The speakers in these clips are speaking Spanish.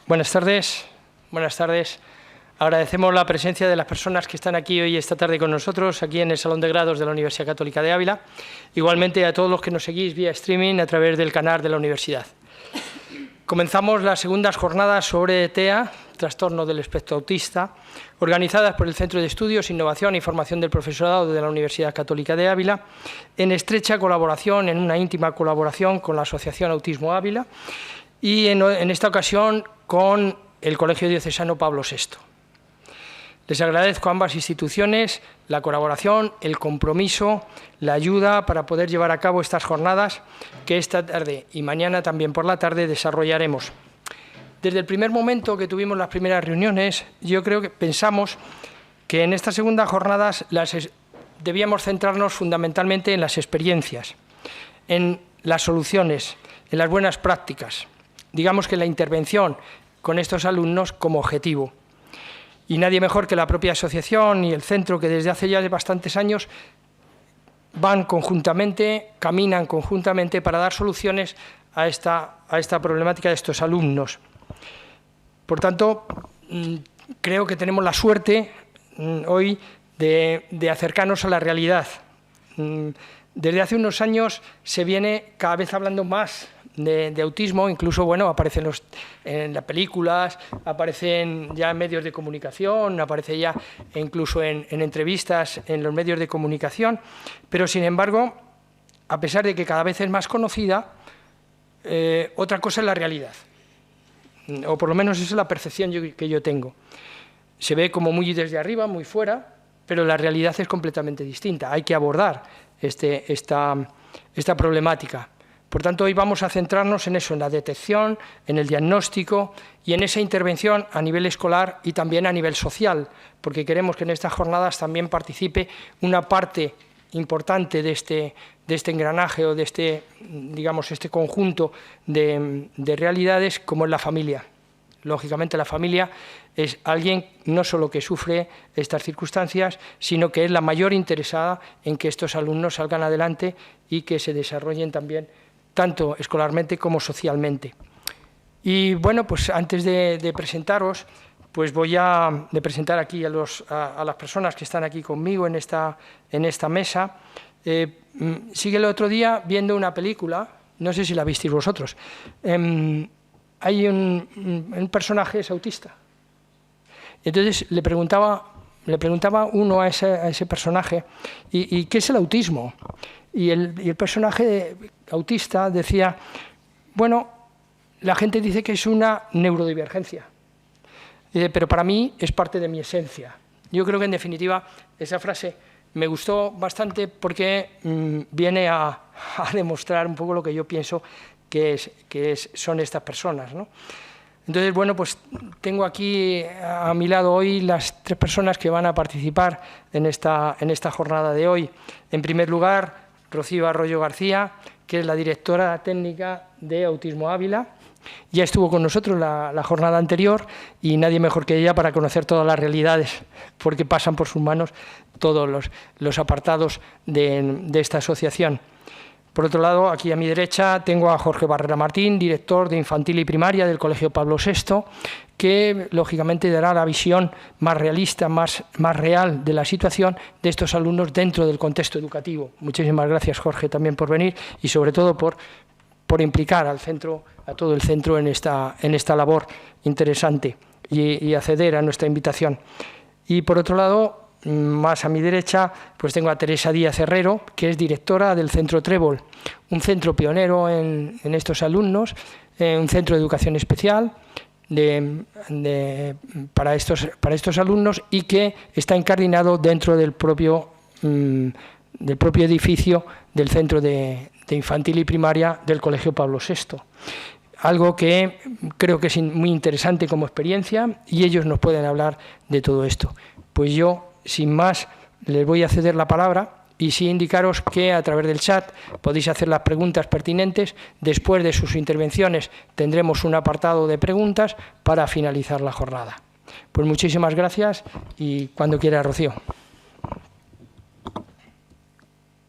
Buenas tardes. Buenas tardes. Agradecemos la presencia de las personas que están aquí hoy esta tarde con nosotros, aquí en el Salón de Grados de la Universidad Católica de Ávila. Igualmente a todos los que nos seguís vía streaming a través del canal de la universidad. Comenzamos las segundas jornadas sobre TEA, Trastorno del Espectro Autista, organizadas por el Centro de Estudios, Innovación y Formación del Profesorado de la Universidad Católica de Ávila, en estrecha colaboración, en una íntima colaboración con la Asociación Autismo Ávila y en esta ocasión con el Colegio Diocesano Pablo VI. Les agradezco a ambas instituciones la colaboración, el compromiso, la ayuda para poder llevar a cabo estas jornadas que esta tarde y mañana también por la tarde desarrollaremos. Desde el primer momento que tuvimos las primeras reuniones, yo creo que pensamos que en estas segundas jornadas debíamos centrarnos fundamentalmente en las experiencias, en las soluciones, en las buenas prácticas, digamos que la intervención con estos alumnos como objetivo. Y nadie mejor que la propia asociación y el centro, que desde hace ya bastantes años van conjuntamente, caminan conjuntamente para dar soluciones a esta problemática de estos alumnos. Por tanto, creo que tenemos la suerte hoy de acercarnos a la realidad. Desde hace unos años se viene cada vez hablando más de autismo, incluso bueno, aparecen en las películas, aparecen ya en medios de comunicación, aparece ya incluso en entrevistas en los medios de comunicación, pero sin embargo, a pesar de que cada vez es más conocida, otra cosa es la realidad, o por lo menos esa es la percepción que yo tengo. Se ve como muy desde arriba, muy fuera, pero la realidad es completamente distinta. Hay que abordar esta problemática. Por tanto, hoy vamos a centrarnos en eso, en la detección, en el diagnóstico y en esa intervención a nivel escolar y también a nivel social, porque queremos que en estas jornadas también participe una parte importante de este engranaje o de digamos, este conjunto de realidades como es la familia. Lógicamente, la familia es alguien no solo que sufre estas circunstancias, sino que es la mayor interesada en que estos alumnos salgan adelante y que se desarrollen también tanto escolarmente como socialmente. Y bueno, pues antes de presentaros, pues voy a presentar aquí a las personas que están aquí conmigo en esta mesa. Sigue el otro día viendo una película, no sé si la visteis vosotros. Hay un personaje es autista. Entonces le preguntaba uno a ese personaje, ¿y qué es el autismo? Y el personaje autista decía, bueno, la gente dice que es una neurodivergencia, pero para mí es parte de mi esencia. Yo creo que en definitiva esa frase me gustó bastante porque viene a demostrar un poco lo que yo pienso son estas personas, ¿no? Entonces, bueno, pues tengo aquí a mi lado hoy las tres personas que van a participar en esta jornada de hoy. En primer lugar, Rocío Arroyo García, que es la directora técnica de Autismo Ávila. Ya estuvo con nosotros la jornada anterior y nadie mejor que ella para conocer todas las realidades, porque pasan por sus manos todos los apartados de esta asociación. Por otro lado, aquí a mi derecha tengo a Jorge Barrera Martín, director de Infantil y Primaria del Colegio Pablo VI, que lógicamente dará la visión más realista, más real de la situación de estos alumnos dentro del contexto educativo. Muchísimas gracias, Jorge, también por venir y sobre todo por implicar a todo el centro en esta labor interesante y acceder a nuestra invitación. Y por otro lado, más a mi derecha, pues tengo a Teresa Díaz Herrero, que es directora del Centro Trébol, un centro pionero en estos alumnos, un centro de educación especial para estos alumnos y que está incardinado dentro del propio edificio del Centro de Infantil y Primaria del Colegio Pablo VI. Algo que creo que es muy interesante como experiencia y ellos nos pueden hablar de todo esto. Pues yo, sin más, les voy a ceder la palabra y sí indicaros que a través del chat podéis hacer las preguntas pertinentes. Después de sus intervenciones tendremos un apartado de preguntas para finalizar la jornada. Pues muchísimas gracias y cuando quiera, Rocío.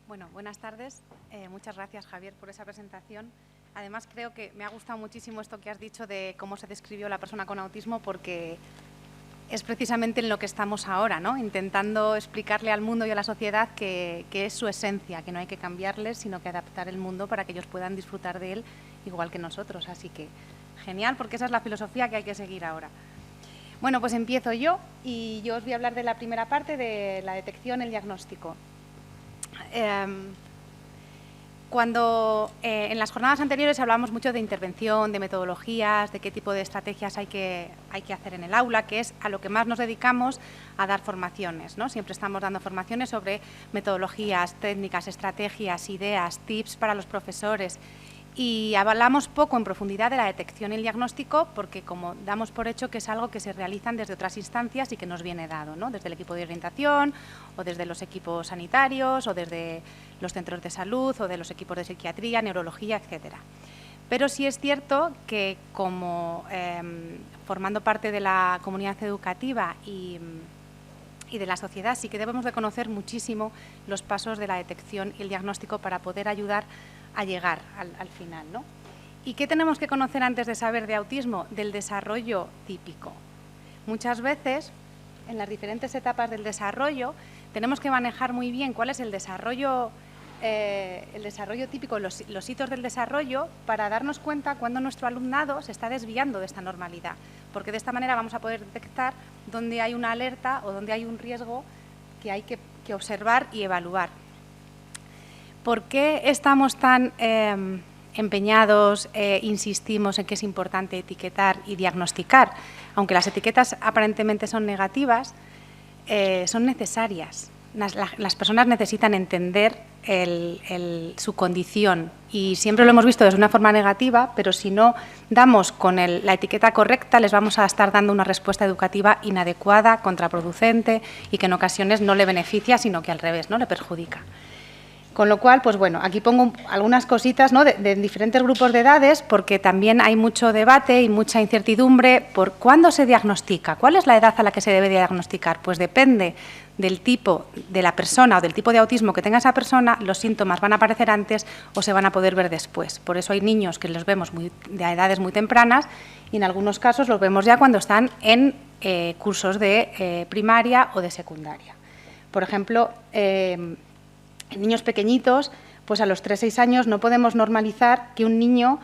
Bueno, buenas tardes. Muchas gracias, Javier, por esa presentación. Además, creo que me ha gustado muchísimo esto que has dicho de cómo se describió la persona con autismo, porque es precisamente en lo que estamos ahora, ¿no? Intentando explicarle al mundo y a la sociedad que es su esencia, que no hay que cambiarles, sino que adaptar el mundo para que ellos puedan disfrutar de él igual que nosotros. Así que genial, porque esa es la filosofía que hay que seguir ahora. Bueno, pues empiezo yo y yo os voy a hablar de la primera parte, de la detección, el diagnóstico. Cuando en las jornadas anteriores hablábamos mucho de intervención, de metodologías, de qué tipo de estrategias hay que hacer en el aula, que es a lo que más nos dedicamos, a dar formaciones, ¿no? Siempre estamos dando formaciones sobre metodologías, técnicas, estrategias, ideas, tips para los profesores. Y hablamos poco en profundidad de la detección y el diagnóstico porque como damos por hecho que es algo que se realizan desde otras instancias y que nos viene dado, ¿no? Desde el equipo de orientación o desde los equipos sanitarios o desde los centros de salud o de los equipos de psiquiatría, neurología, etcétera. Pero sí es cierto que como formando parte de la comunidad educativa y de la sociedad sí que debemos de conocer muchísimo los pasos de la detección y el diagnóstico para poder ayudar a llegar al final, ¿no? ¿Y qué tenemos que conocer antes de saber de autismo? Del desarrollo típico. Muchas veces, en las diferentes etapas del desarrollo, tenemos que manejar muy bien cuál es el desarrollo típico, los hitos del desarrollo, para darnos cuenta cuando nuestro alumnado se está desviando de esta normalidad, porque de esta manera vamos a poder detectar dónde hay una alerta o dónde hay un riesgo que hay que observar y evaluar. ¿Por qué estamos tan empeñados, insistimos en que es importante etiquetar y diagnosticar? Aunque las etiquetas aparentemente son negativas, son necesarias. Las personas necesitan entender su condición y siempre lo hemos visto desde una forma negativa, pero si no damos con la etiqueta correcta les vamos a estar dando una respuesta educativa inadecuada, contraproducente y que en ocasiones no le beneficia, sino que al revés, ¿no? Le perjudica. Con lo cual, pues bueno, aquí pongo algunas cositas, ¿no? de diferentes grupos de edades, porque también hay mucho debate y mucha incertidumbre por cuándo se diagnostica. ¿Cuál es la edad a la que se debe diagnosticar? Pues depende del tipo de la persona o del tipo de autismo que tenga esa persona, los síntomas van a aparecer antes o se van a poder ver después. Por eso hay niños que los vemos de edades muy tempranas y en algunos casos los vemos ya cuando están en cursos de primaria o de secundaria. Por ejemplo, en niños pequeñitos, pues a los 3-6 años no podemos normalizar que un niño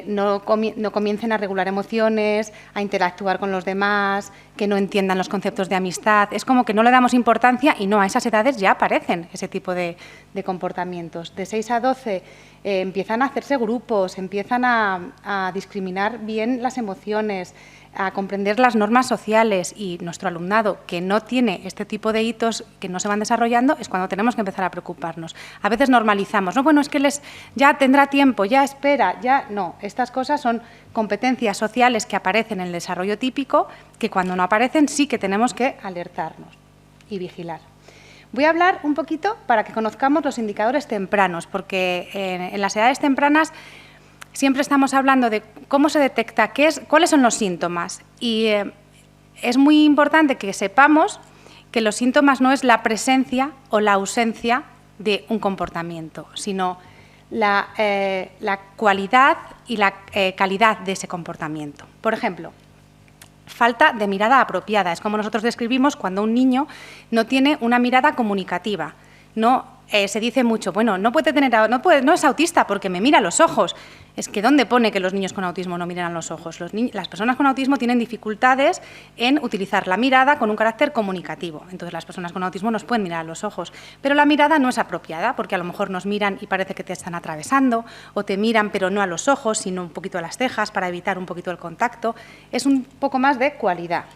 no comiencen a regular emociones, a interactuar con los demás, que no entiendan los conceptos de amistad. Es como que no le damos importancia y no, a esas edades ya aparecen ese tipo de comportamientos. De 6 a 12 empiezan a hacerse grupos, empiezan a discriminar bien las emociones, a comprender las normas sociales, y nuestro alumnado que no tiene este tipo de hitos, que no se van desarrollando, es cuando tenemos que empezar a preocuparnos. A veces normalizamos, no, bueno, es que ya tendrá tiempo, ya espera, ya no. Estas cosas son competencias sociales que aparecen en el desarrollo típico, que cuando no aparecen sí que tenemos que alertarnos y vigilar. Voy a hablar un poquito para que conozcamos los indicadores tempranos, porque en las edades tempranas siempre estamos hablando de cómo se detecta, cuáles son los síntomas, y es muy importante que sepamos que los síntomas no es la presencia o la ausencia de un comportamiento, sino la cualidad y la calidad de ese comportamiento. Por ejemplo, falta de mirada apropiada. Es como nosotros describimos cuando un niño no tiene una mirada comunicativa. Se dice mucho, bueno, no es autista porque me mira a los ojos. Es que ¿dónde pone que los niños con autismo no miran a los ojos? Las personas con autismo tienen dificultades en utilizar la mirada con un carácter comunicativo. Entonces las personas con autismo nos pueden mirar a los ojos, pero la mirada no es apropiada porque a lo mejor nos miran y parece que te están atravesando, o te miran pero no a los ojos, sino un poquito a las cejas para evitar un poquito el contacto. Es un poco más de cualidad.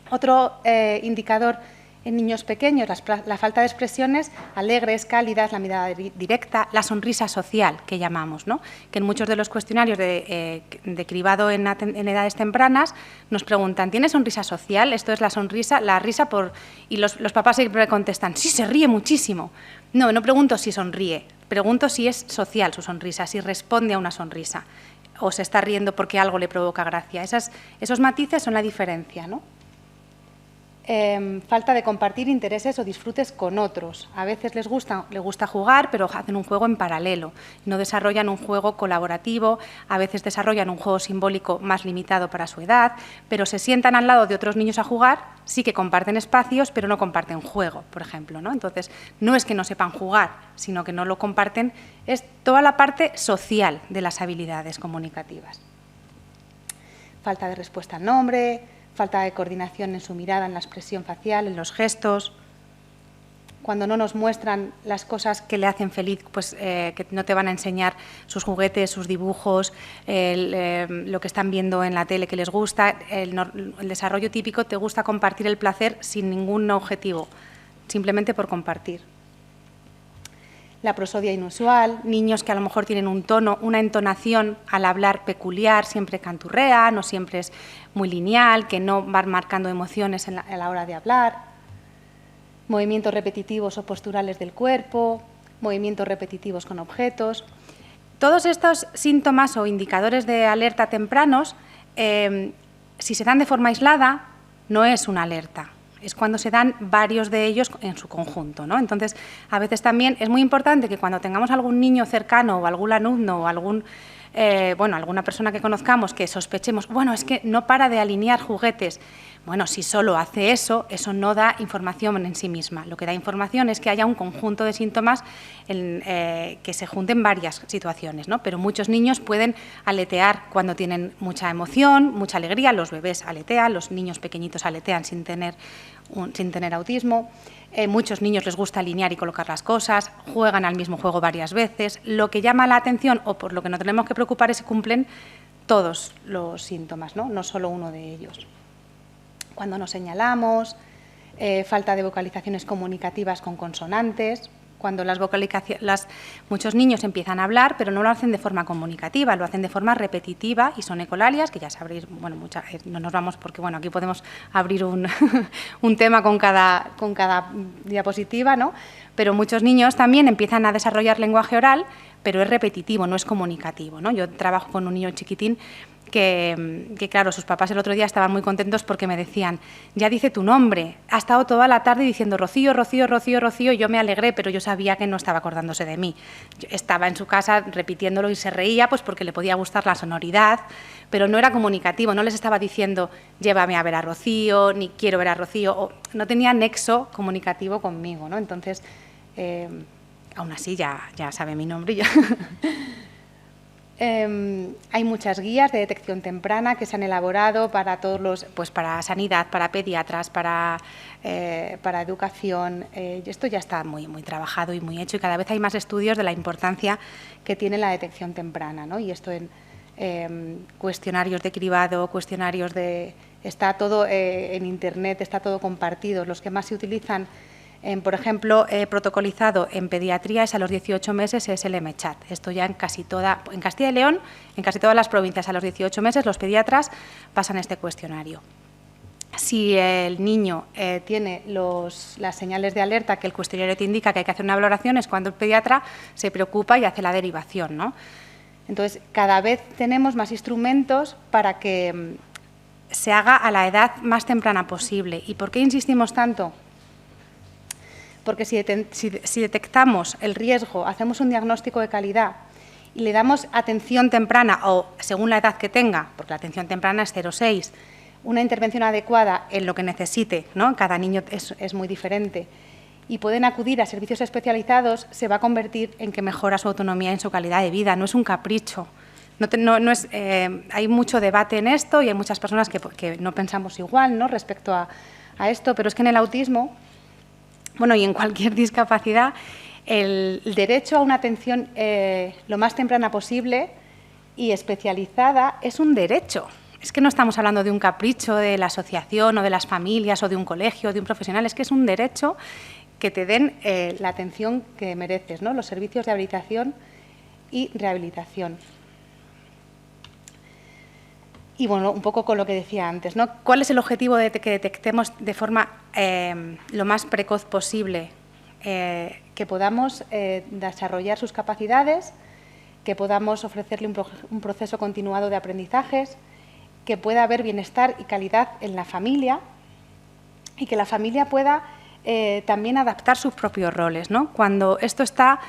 Otro indicador en niños pequeños, la falta de expresiones alegres, cálidas, la mirada directa, la sonrisa social, que llamamos, ¿no? Que en muchos de los cuestionarios de cribado en edades tempranas nos preguntan, ¿tiene sonrisa social? Esto es la sonrisa, la risa por... Y los papás siempre contestan, sí, se ríe muchísimo. No pregunto si sonríe, pregunto si es social su sonrisa, si responde a una sonrisa o se está riendo porque algo le provoca gracia. Esos matices son la diferencia, ¿no? falta de compartir intereses o disfrutes con otros. A veces les gusta jugar, pero hacen un juego en paralelo. No desarrollan un juego colaborativo, a veces desarrollan un juego simbólico más limitado para su edad, pero se sientan al lado de otros niños a jugar, sí que comparten espacios, pero no comparten juego, por ejemplo, ¿no? Entonces, no es que no sepan jugar, sino que no lo comparten, es toda la parte social de las habilidades comunicativas. Falta de respuesta al nombre, falta de coordinación en su mirada, en la expresión facial, en los gestos. Cuando no nos muestran las cosas que le hacen feliz, pues que no te van a enseñar sus juguetes, sus dibujos, lo que están viendo en la tele que les gusta. El desarrollo típico te gusta compartir el placer sin ningún objetivo, simplemente por compartir. La prosodia inusual, niños que a lo mejor tienen un tono, una entonación al hablar peculiar, siempre canturrean o siempre es muy lineal, que no van marcando emociones a la hora de hablar. Movimientos repetitivos o posturales del cuerpo, movimientos repetitivos con objetos. Todos estos síntomas o indicadores de alerta tempranos, si se dan de forma aislada, no es una alerta. Es cuando se dan varios de ellos en su conjunto, ¿no? Entonces, a veces también es muy importante que cuando tengamos algún niño cercano o algún alumno o alguna persona que conozcamos que sospechemos, bueno, es que no para de alinear juguetes. Bueno, si solo hace eso, eso no da información en sí misma. Lo que da información es que haya un conjunto de síntomas que se junten varias situaciones, ¿no? Pero muchos niños pueden aletear cuando tienen mucha emoción, mucha alegría. Los bebés aletean, los niños pequeñitos aletean sin tener autismo. Muchos niños les gusta alinear y colocar las cosas, juegan al mismo juego varias veces. Lo que llama la atención o por lo que nos tenemos que preocupar es si cumplen todos los síntomas, no solo uno de ellos. Cuando nos señalamos, falta de vocalizaciones comunicativas con consonantes, cuando muchos niños empiezan a hablar, pero no lo hacen de forma comunicativa, lo hacen de forma repetitiva y son ecolalias, que ya sabréis, bueno, no nos vamos porque bueno, aquí podemos abrir un tema con cada diapositiva, ¿no? Pero muchos niños también empiezan a desarrollar lenguaje oral, pero es repetitivo, no es comunicativo, ¿no? Yo trabajo con un niño chiquitín que claro, sus papás el otro día estaban muy contentos porque me decían, ya dice tu nombre, ha estado toda la tarde diciendo Rocío, Rocío, Rocío, Rocío, y yo me alegré, pero yo sabía que no estaba acordándose de mí. Yo estaba en su casa repitiéndolo y se reía pues porque le podía gustar la sonoridad, pero no era comunicativo, no les estaba diciendo llévame a ver a Rocío, ni quiero ver a Rocío, no tenía nexo comunicativo conmigo, ¿no? Entonces, aún así ya sabe mi nombre ya. Hay muchas guías de detección temprana que se han elaborado para todos para sanidad, para pediatras, para educación. Esto ya está muy trabajado y muy hecho y cada vez hay más estudios de la importancia que tiene la detección temprana, ¿no? Y esto en cuestionarios de cribado, cuestionarios está todo en Internet, está todo compartido. Los que más se utilizan, por ejemplo, protocolizado en pediatría es a los 18 meses, es el MChat. Esto ya en Castilla y León, en casi todas las provincias a los 18 meses los pediatras pasan este cuestionario. Si el niño tiene las señales de alerta que el cuestionario te indica que hay que hacer una valoración, es cuando el pediatra se preocupa y hace la derivación, ¿no? Entonces, cada vez tenemos más instrumentos para que se haga a la edad más temprana posible. ¿Y por qué insistimos tanto? Porque si detectamos el riesgo, hacemos un diagnóstico de calidad y le damos atención temprana o según la edad que tenga, porque la atención temprana es 0,6, una intervención adecuada en lo que necesite, ¿no? Cada niño es muy diferente y pueden acudir a servicios especializados, se va a convertir en que mejora su autonomía y en su calidad de vida, no es un capricho. Hay mucho debate en esto y hay muchas personas que no pensamos igual, ¿no? Respecto a esto, pero es que en el autismo, bueno, y en cualquier discapacidad, el derecho a una atención lo más temprana posible y especializada es un derecho. Es que no estamos hablando de un capricho de la asociación o de las familias o de un colegio o de un profesional, es que es un derecho que te den la atención que mereces, ¿no? Los servicios de habilitación y rehabilitación. Y bueno, un poco con lo que decía antes, ¿no? ¿Cuál es el objetivo de que detectemos de forma lo más precoz posible? Que podamos desarrollar sus capacidades, que podamos ofrecerle un proceso continuado de aprendizajes, que pueda haber bienestar y calidad en la familia, y que la familia pueda también adaptar sus propios roles, ¿no? Cuando esto está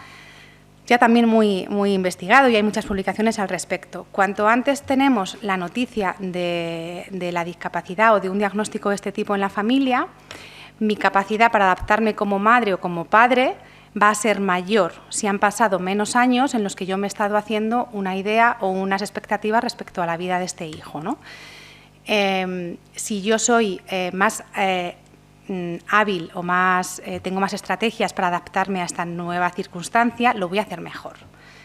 ya también muy investigado y hay muchas publicaciones al respecto. Cuanto antes tenemos la noticia de la discapacidad o de un diagnóstico de este tipo en la familia, mi capacidad para adaptarme como madre o como padre va a ser mayor si han pasado menos años en los que yo me he estado haciendo una idea o unas expectativas respecto a la vida de este hijo, ¿no? Si yo soy más hábil o tengo más estrategias para adaptarme a esta nueva circunstancia, lo voy a hacer mejor.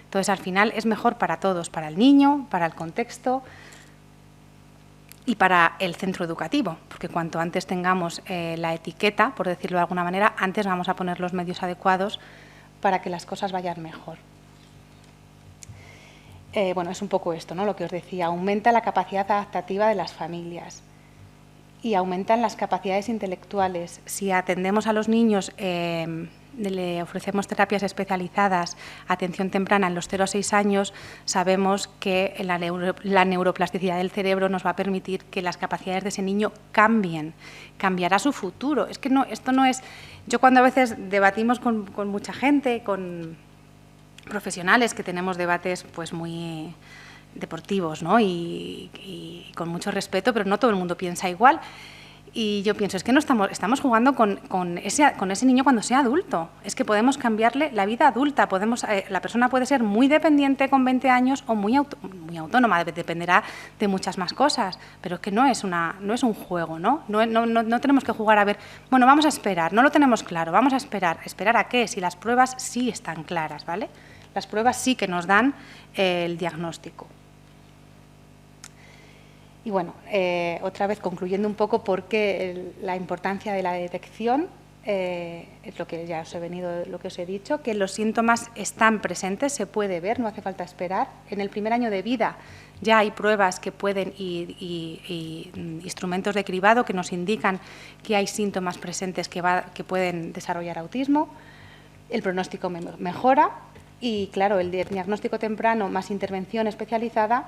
Entonces, al final es mejor para todos, para el niño, para el contexto y para el centro educativo, porque cuanto antes tengamos la etiqueta, por decirlo de alguna manera, antes vamos a poner los medios adecuados para que las cosas vayan mejor. Bueno, es un poco esto, ¿no? Lo que os decía, aumenta la capacidad adaptativa de las familias y aumentan las capacidades intelectuales. Si atendemos a los niños, le ofrecemos terapias especializadas, atención temprana en los 0 a 6 años, sabemos que la neuroplasticidad del cerebro nos va a permitir que las capacidades de ese niño cambien, cambiará su futuro. Es que no, esto no es... Yo cuando a veces debatimos con mucha gente, con profesionales que tenemos debates pues muy deportivos, ¿no? y con mucho respeto, pero no todo el mundo piensa igual. Y yo pienso, es que no estamos jugando con ese niño cuando sea adulto. Es que podemos cambiarle la vida adulta. La persona puede ser muy dependiente con 20 años o muy autónoma, dependerá de muchas más cosas. Pero es que no es un juego, ¿no? No tenemos que jugar a ver, bueno, vamos a esperar, no lo tenemos claro, vamos a esperar. ¿Esperar a qué? Si las pruebas sí están claras, ¿vale? Las pruebas sí que nos dan el diagnóstico. Y bueno, otra vez concluyendo un poco por qué la importancia de la detección, es lo que ya os he dicho, que los síntomas están presentes, se puede ver, no hace falta esperar. En el primer año de vida ya hay pruebas que pueden y instrumentos de cribado que nos indican que hay síntomas presentes que pueden desarrollar autismo. El pronóstico mejora y, claro, el diagnóstico temprano más intervención especializada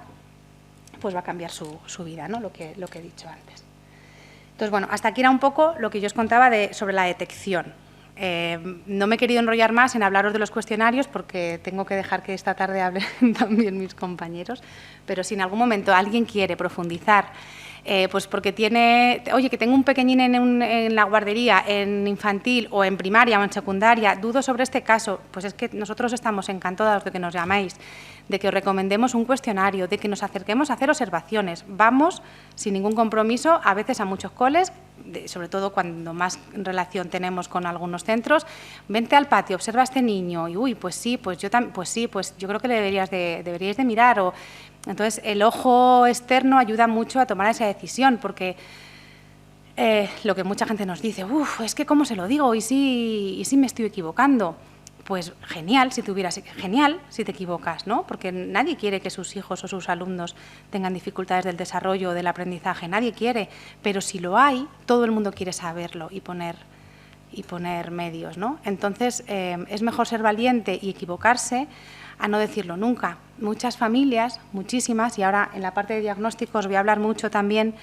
pues va a cambiar su vida, ¿no? Lo que he dicho antes. Entonces, bueno, hasta aquí era un poco lo que yo os contaba sobre la detección. No me he querido enrollar más en hablaros de los cuestionarios porque tengo que dejar que esta tarde hablen también mis compañeros, pero si en algún momento alguien quiere profundizar, pues porque oye, que tengo un pequeñín en la guardería, en infantil o en primaria o en secundaria, dudo sobre este caso, pues es que nosotros estamos encantados de que nos llaméis, de que os recomendemos un cuestionario, de que nos acerquemos a hacer observaciones. Vamos sin ningún compromiso, a veces a muchos coles, sobre todo cuando más relación tenemos con algunos centros. Vente al patio, observa a este niño y pues yo creo que deberíais de mirar. Entonces, el ojo externo ayuda mucho a tomar esa decisión, porque lo que mucha gente nos dice, es que ¿cómo se lo digo? ¿Y si me estoy equivocando? Pues genial si te equivocas, ¿no? Porque nadie quiere que sus hijos o sus alumnos tengan dificultades del desarrollo o del aprendizaje, nadie quiere, pero si lo hay, todo el mundo quiere saberlo y poner medios, ¿no? Entonces, es mejor ser valiente y equivocarse a no decirlo nunca. Muchas familias, muchísimas, y ahora en la parte de diagnóstico os voy a hablar mucho también,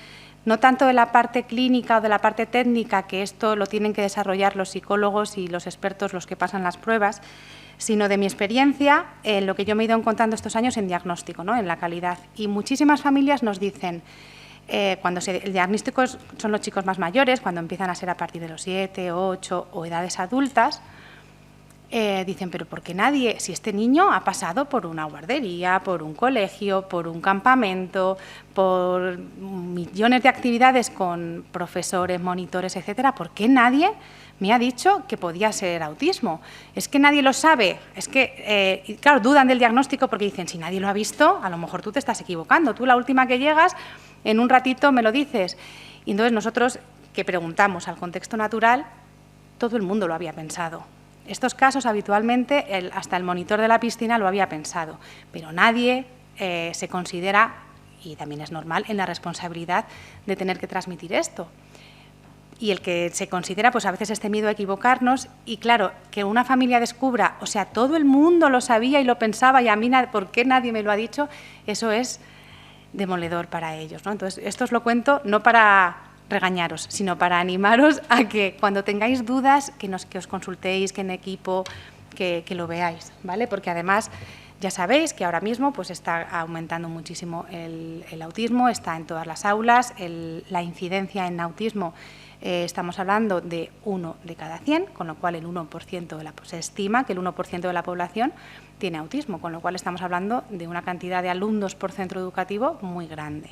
no tanto de la parte clínica o de la parte técnica, que esto lo tienen que desarrollar los psicólogos y los expertos, los que pasan las pruebas, sino de mi experiencia, lo que yo me he ido encontrando estos años en diagnóstico, ¿no? En la calidad. Y muchísimas familias nos dicen, el diagnóstico son los chicos más mayores, cuando empiezan a ser a partir de los 7, 8 o edades adultas, dicen, pero ¿por qué nadie? Si este niño ha pasado por una guardería, por un colegio, por un campamento, por millones de actividades con profesores, monitores, etcétera, ¿por qué nadie me ha dicho que podía ser autismo? Es que nadie lo sabe. Es que, claro, dudan del diagnóstico porque dicen, si nadie lo ha visto, a lo mejor tú te estás equivocando. Tú la última que llegas, en un ratito me lo dices. Y entonces nosotros, que preguntamos al contexto natural, todo el mundo lo había pensado. Estos casos habitualmente hasta el monitor de la piscina lo había pensado, pero nadie se considera, y también es normal, en la responsabilidad de tener que transmitir esto. Y el que se considera, pues a veces este miedo a equivocarnos, y claro, que una familia descubra, o sea, todo el mundo lo sabía y lo pensaba y a mí, ¿por qué nadie me lo ha dicho? Eso es demoledor para ellos, ¿no? Entonces, esto os lo cuento no para regañaros, sino para animaros a que cuando tengáis dudas, que os consultéis, que en equipo, que lo veáis, ¿vale? Porque además ya sabéis que ahora mismo pues, está aumentando muchísimo el autismo, está en todas las aulas, la incidencia en autismo, estamos hablando de 1 de cada 100, con lo cual el 1% se estima que el 1% de la población tiene autismo, con lo cual estamos hablando de una cantidad de alumnos por centro educativo muy grande.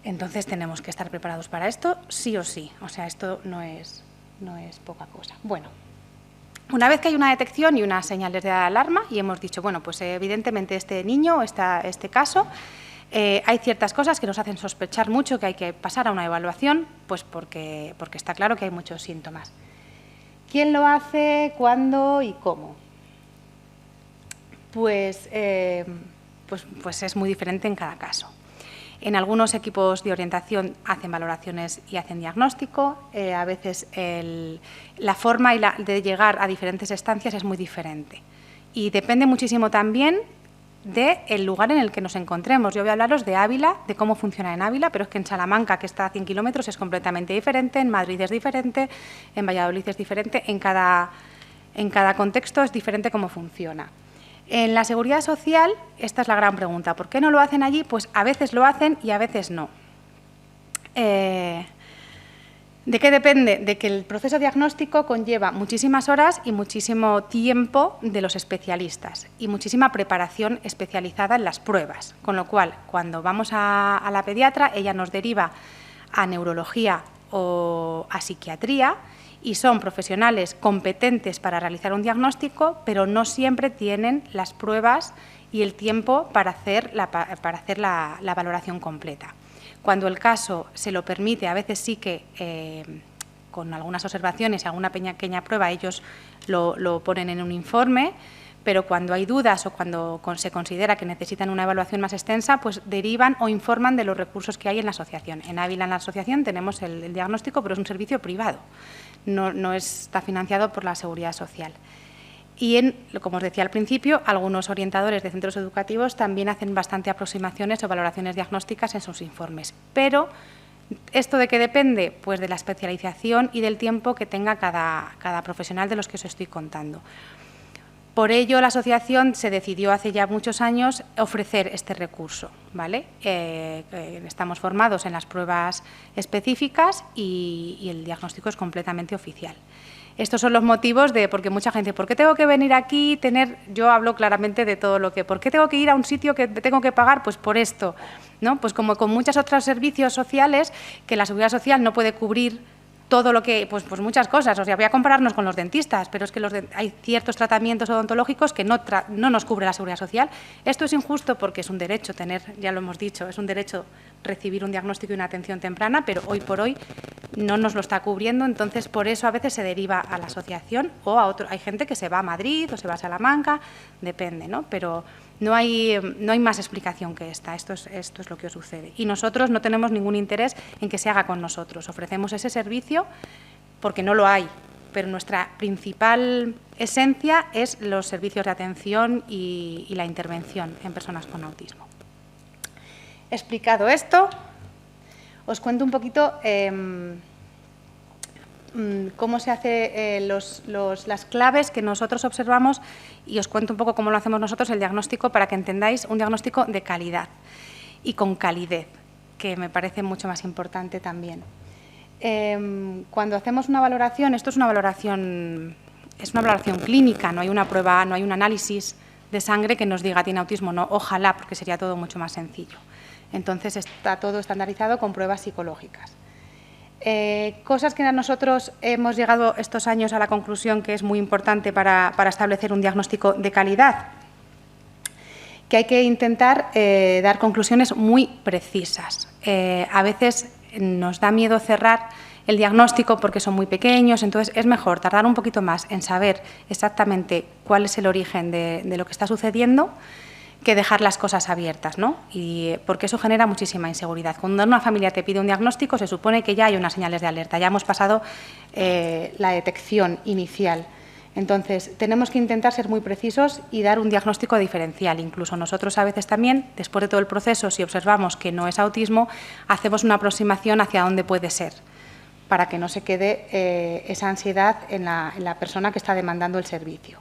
Entonces tenemos que estar preparados para esto sí o sí, o sea, esto no es poca cosa. Bueno, una vez que hay una detección y unas señales de alarma y hemos dicho, bueno, pues evidentemente este niño, este caso, hay ciertas cosas que nos hacen sospechar mucho que hay que pasar a una evaluación, pues porque está claro que hay muchos síntomas. ¿Quién lo hace, cuándo y cómo? Pues es muy diferente en cada caso. En algunos equipos de orientación hacen valoraciones y hacen diagnóstico. A veces la forma de llegar a diferentes estancias es muy diferente. Y depende muchísimo también del lugar en el que nos encontremos. Yo voy a hablaros de Ávila, de cómo funciona en Ávila, pero es que en Salamanca, que está a 100 kilómetros, es completamente diferente, en Madrid es diferente, en Valladolid es diferente, en cada contexto es diferente cómo funciona. En la Seguridad Social, esta es la gran pregunta. ¿Por qué no lo hacen allí? Pues a veces lo hacen y a veces no. ¿De qué depende? De que el proceso diagnóstico conlleva muchísimas horas y muchísimo tiempo de los especialistas y muchísima preparación especializada en las pruebas. Con lo cual, cuando vamos a la pediatra, ella nos deriva a neurología o a psiquiatría, y son profesionales competentes para realizar un diagnóstico, pero no siempre tienen las pruebas y el tiempo para hacer la valoración completa. Cuando el caso se lo permite, a veces sí que con algunas observaciones y alguna pequeña prueba ellos lo ponen en un informe, pero cuando hay dudas o cuando se considera que necesitan una evaluación más extensa, pues derivan o informan de los recursos que hay en la asociación. En Ávila, en la asociación, tenemos el diagnóstico, pero es un servicio privado. No está financiado por la Seguridad Social. Y, como os decía al principio, algunos orientadores de centros educativos también hacen bastante aproximaciones o valoraciones diagnósticas en sus informes. Pero, ¿esto de qué depende? Pues de la especialización y del tiempo que tenga cada profesional de los que os estoy contando. Por ello, la asociación se decidió hace ya muchos años ofrecer este recurso, ¿vale? Estamos formados en las pruebas específicas y el diagnóstico es completamente oficial. Estos son los motivos porque mucha gente, ¿por qué tengo que venir aquí? Yo hablo claramente de todo lo que, ¿por qué tengo que ir a un sitio que tengo que pagar? Pues por esto, ¿no? Pues como con muchos otros servicios sociales que la Seguridad Social no puede cubrir todo lo que, pues muchas cosas, o sea, voy a compararnos con los dentistas, pero es que hay ciertos tratamientos odontológicos que no nos cubre la Seguridad Social. Esto es injusto porque es un derecho ya lo hemos dicho, es un derecho recibir un diagnóstico y una atención temprana, pero hoy por hoy no nos lo está cubriendo, entonces por eso a veces se deriva a la asociación o a otro. Hay gente que se va a Madrid o se va a Salamanca, depende, ¿no? Pero no hay más explicación que esta, esto es lo que os sucede. Y nosotros no tenemos ningún interés en que se haga con nosotros, ofrecemos ese servicio porque no lo hay, pero nuestra principal esencia es los servicios de atención y la intervención en personas con autismo. Explicado esto, os cuento un poquito cómo se hace las claves que nosotros observamos y os cuento un poco cómo lo hacemos nosotros el diagnóstico para que entendáis un diagnóstico de calidad y con calidez, que me parece mucho más importante también. Cuando hacemos una valoración, esto es una valoración clínica, no hay una prueba, no hay un análisis de sangre que nos diga tiene autismo, no, ojalá, porque sería todo mucho más sencillo. Entonces está todo estandarizado con pruebas psicológicas. Cosas que nosotros hemos llegado estos años a la conclusión que es muy importante para establecer un diagnóstico de calidad, que hay que intentar dar conclusiones muy precisas. A veces nos da miedo cerrar el diagnóstico porque son muy pequeños, entonces es mejor tardar un poquito más en saber exactamente cuál es el origen de lo que está sucediendo que dejar las cosas abiertas, ¿no? Porque eso genera muchísima inseguridad. Cuando una familia te pide un diagnóstico, se supone que ya hay unas señales de alerta, ya hemos pasado la detección inicial. Entonces, tenemos que intentar ser muy precisos y dar un diagnóstico diferencial. Incluso nosotros a veces también, después de todo el proceso, si observamos que no es autismo, hacemos una aproximación hacia dónde puede ser, para que no se quede esa ansiedad en la persona que está demandando el servicio.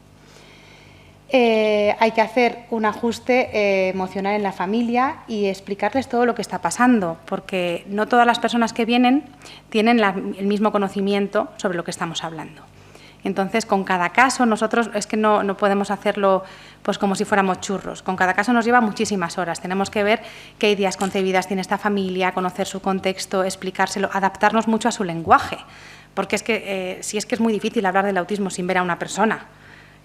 Hay que hacer un ajuste emocional en la familia y explicarles todo lo que está pasando, porque no todas las personas que vienen tienen el mismo conocimiento sobre lo que estamos hablando. Entonces, con cada caso, nosotros es que no podemos hacerlo pues como si fuéramos churros. Con cada caso nos lleva muchísimas horas. Tenemos que ver qué ideas concebidas tiene esta familia, conocer su contexto, explicárselo, adaptarnos mucho a su lenguaje. Porque es que, si es que es muy difícil hablar del autismo sin ver a una persona.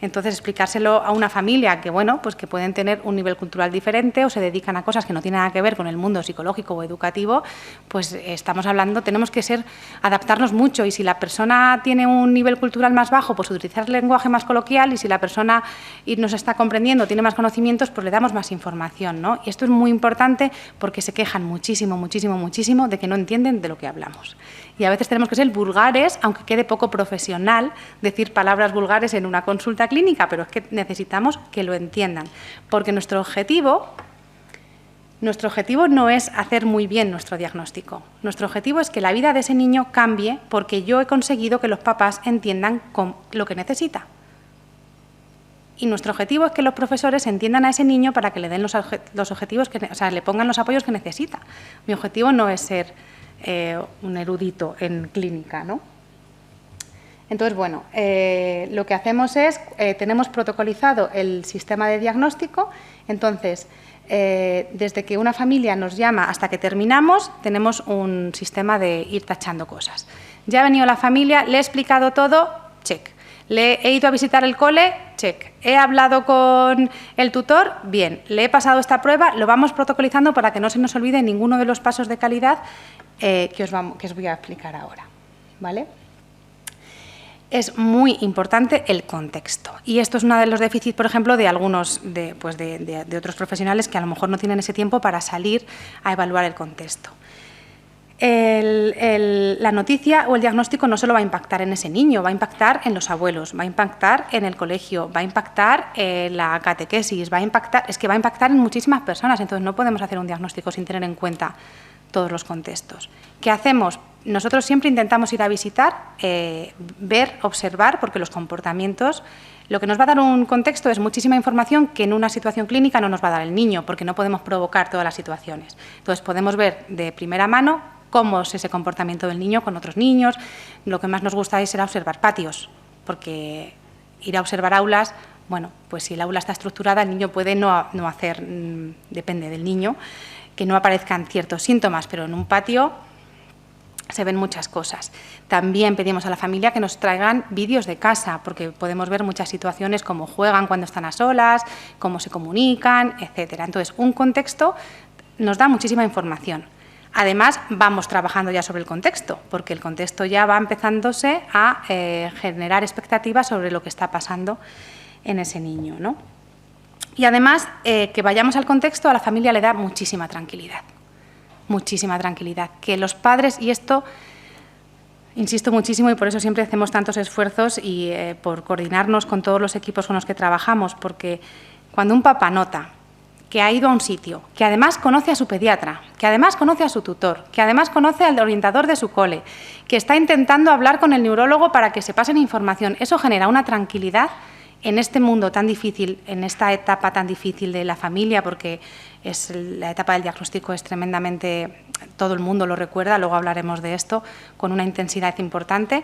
Entonces, explicárselo a una familia que, bueno, pues que pueden tener un nivel cultural diferente o se dedican a cosas que no tienen nada que ver con el mundo psicológico o educativo, pues estamos hablando, tenemos que adaptarnos mucho, y si la persona tiene un nivel cultural más bajo, pues utilizar el lenguaje más coloquial, y si la persona nos está comprendiendo, tiene más conocimientos, pues le damos más información, ¿no? Y esto es muy importante porque se quejan muchísimo, muchísimo, muchísimo de que no entienden de lo que hablamos. Y a veces tenemos que ser vulgares, aunque quede poco profesional decir palabras vulgares en una consulta clínica, pero es que necesitamos que lo entiendan, porque nuestro objetivo no es hacer muy bien nuestro diagnóstico. Nuestro objetivo es que la vida de ese niño cambie porque yo he conseguido que los papás entiendan lo que necesita. Y nuestro objetivo es que los profesores entiendan a ese niño para que le den los objetivos, le pongan los apoyos que necesita. Mi objetivo no es ser un erudito en clínica, ¿no? Entonces, bueno, lo que hacemos es, tenemos protocolizado el sistema de diagnóstico. Entonces, desde que una familia nos llama hasta que terminamos, tenemos un sistema de ir tachando cosas. Ya ha venido la familia, le he explicado todo, check. He ido a visitar el cole, check. He hablado con el tutor, bien. Le he pasado esta prueba, lo vamos protocolizando para que no se nos olvide ninguno de los pasos de calidad que os voy a explicar ahora, ¿vale? Es muy importante el contexto, y esto es uno de los déficits, por ejemplo, de algunos de otros profesionales que a lo mejor no tienen ese tiempo para salir a evaluar el contexto. La noticia o el diagnóstico no solo va a impactar en ese niño, va a impactar en los abuelos, va a impactar en el colegio, va a impactar en la catequesis, va a impactar en muchísimas personas. Entonces no podemos hacer un diagnóstico sin tener en cuenta todos los contextos. ¿Qué hacemos? Nosotros siempre intentamos ir a visitar, ver, observar, porque los comportamientos, lo que nos va a dar un contexto es muchísima información que en una situación clínica no nos va a dar el niño, porque no podemos provocar todas las situaciones. Entonces podemos ver de primera mano cómo es ese comportamiento del niño con otros niños. Lo que más nos gusta es ir a observar patios, porque ir a observar aulas, bueno, pues si el aula está estructurada, el niño puede no hacer, depende del niño, que no aparezcan ciertos síntomas, pero en un patio se ven muchas cosas. También pedimos a la familia que nos traigan vídeos de casa, porque podemos ver muchas situaciones, cómo juegan cuando están a solas, cómo se comunican, etcétera. Entonces, un contexto nos da muchísima información. Además, vamos trabajando ya sobre el contexto, porque el contexto ya va empezándose a generar expectativas sobre lo que está pasando en ese niño, ¿no? Y además, que vayamos al contexto, a la familia le da muchísima tranquilidad, que los padres, y esto insisto muchísimo y por eso siempre hacemos tantos esfuerzos y por coordinarnos con todos los equipos con los que trabajamos, porque cuando un papá nota que ha ido a un sitio, que además conoce a su pediatra, que además conoce a su tutor, que además conoce al orientador de su cole, que está intentando hablar con el neurólogo para que se pasen información, eso genera una tranquilidad en este mundo tan difícil, en esta etapa tan difícil de la familia, porque la etapa del diagnóstico es tremendamente, todo el mundo lo recuerda, luego hablaremos de esto, con una intensidad importante,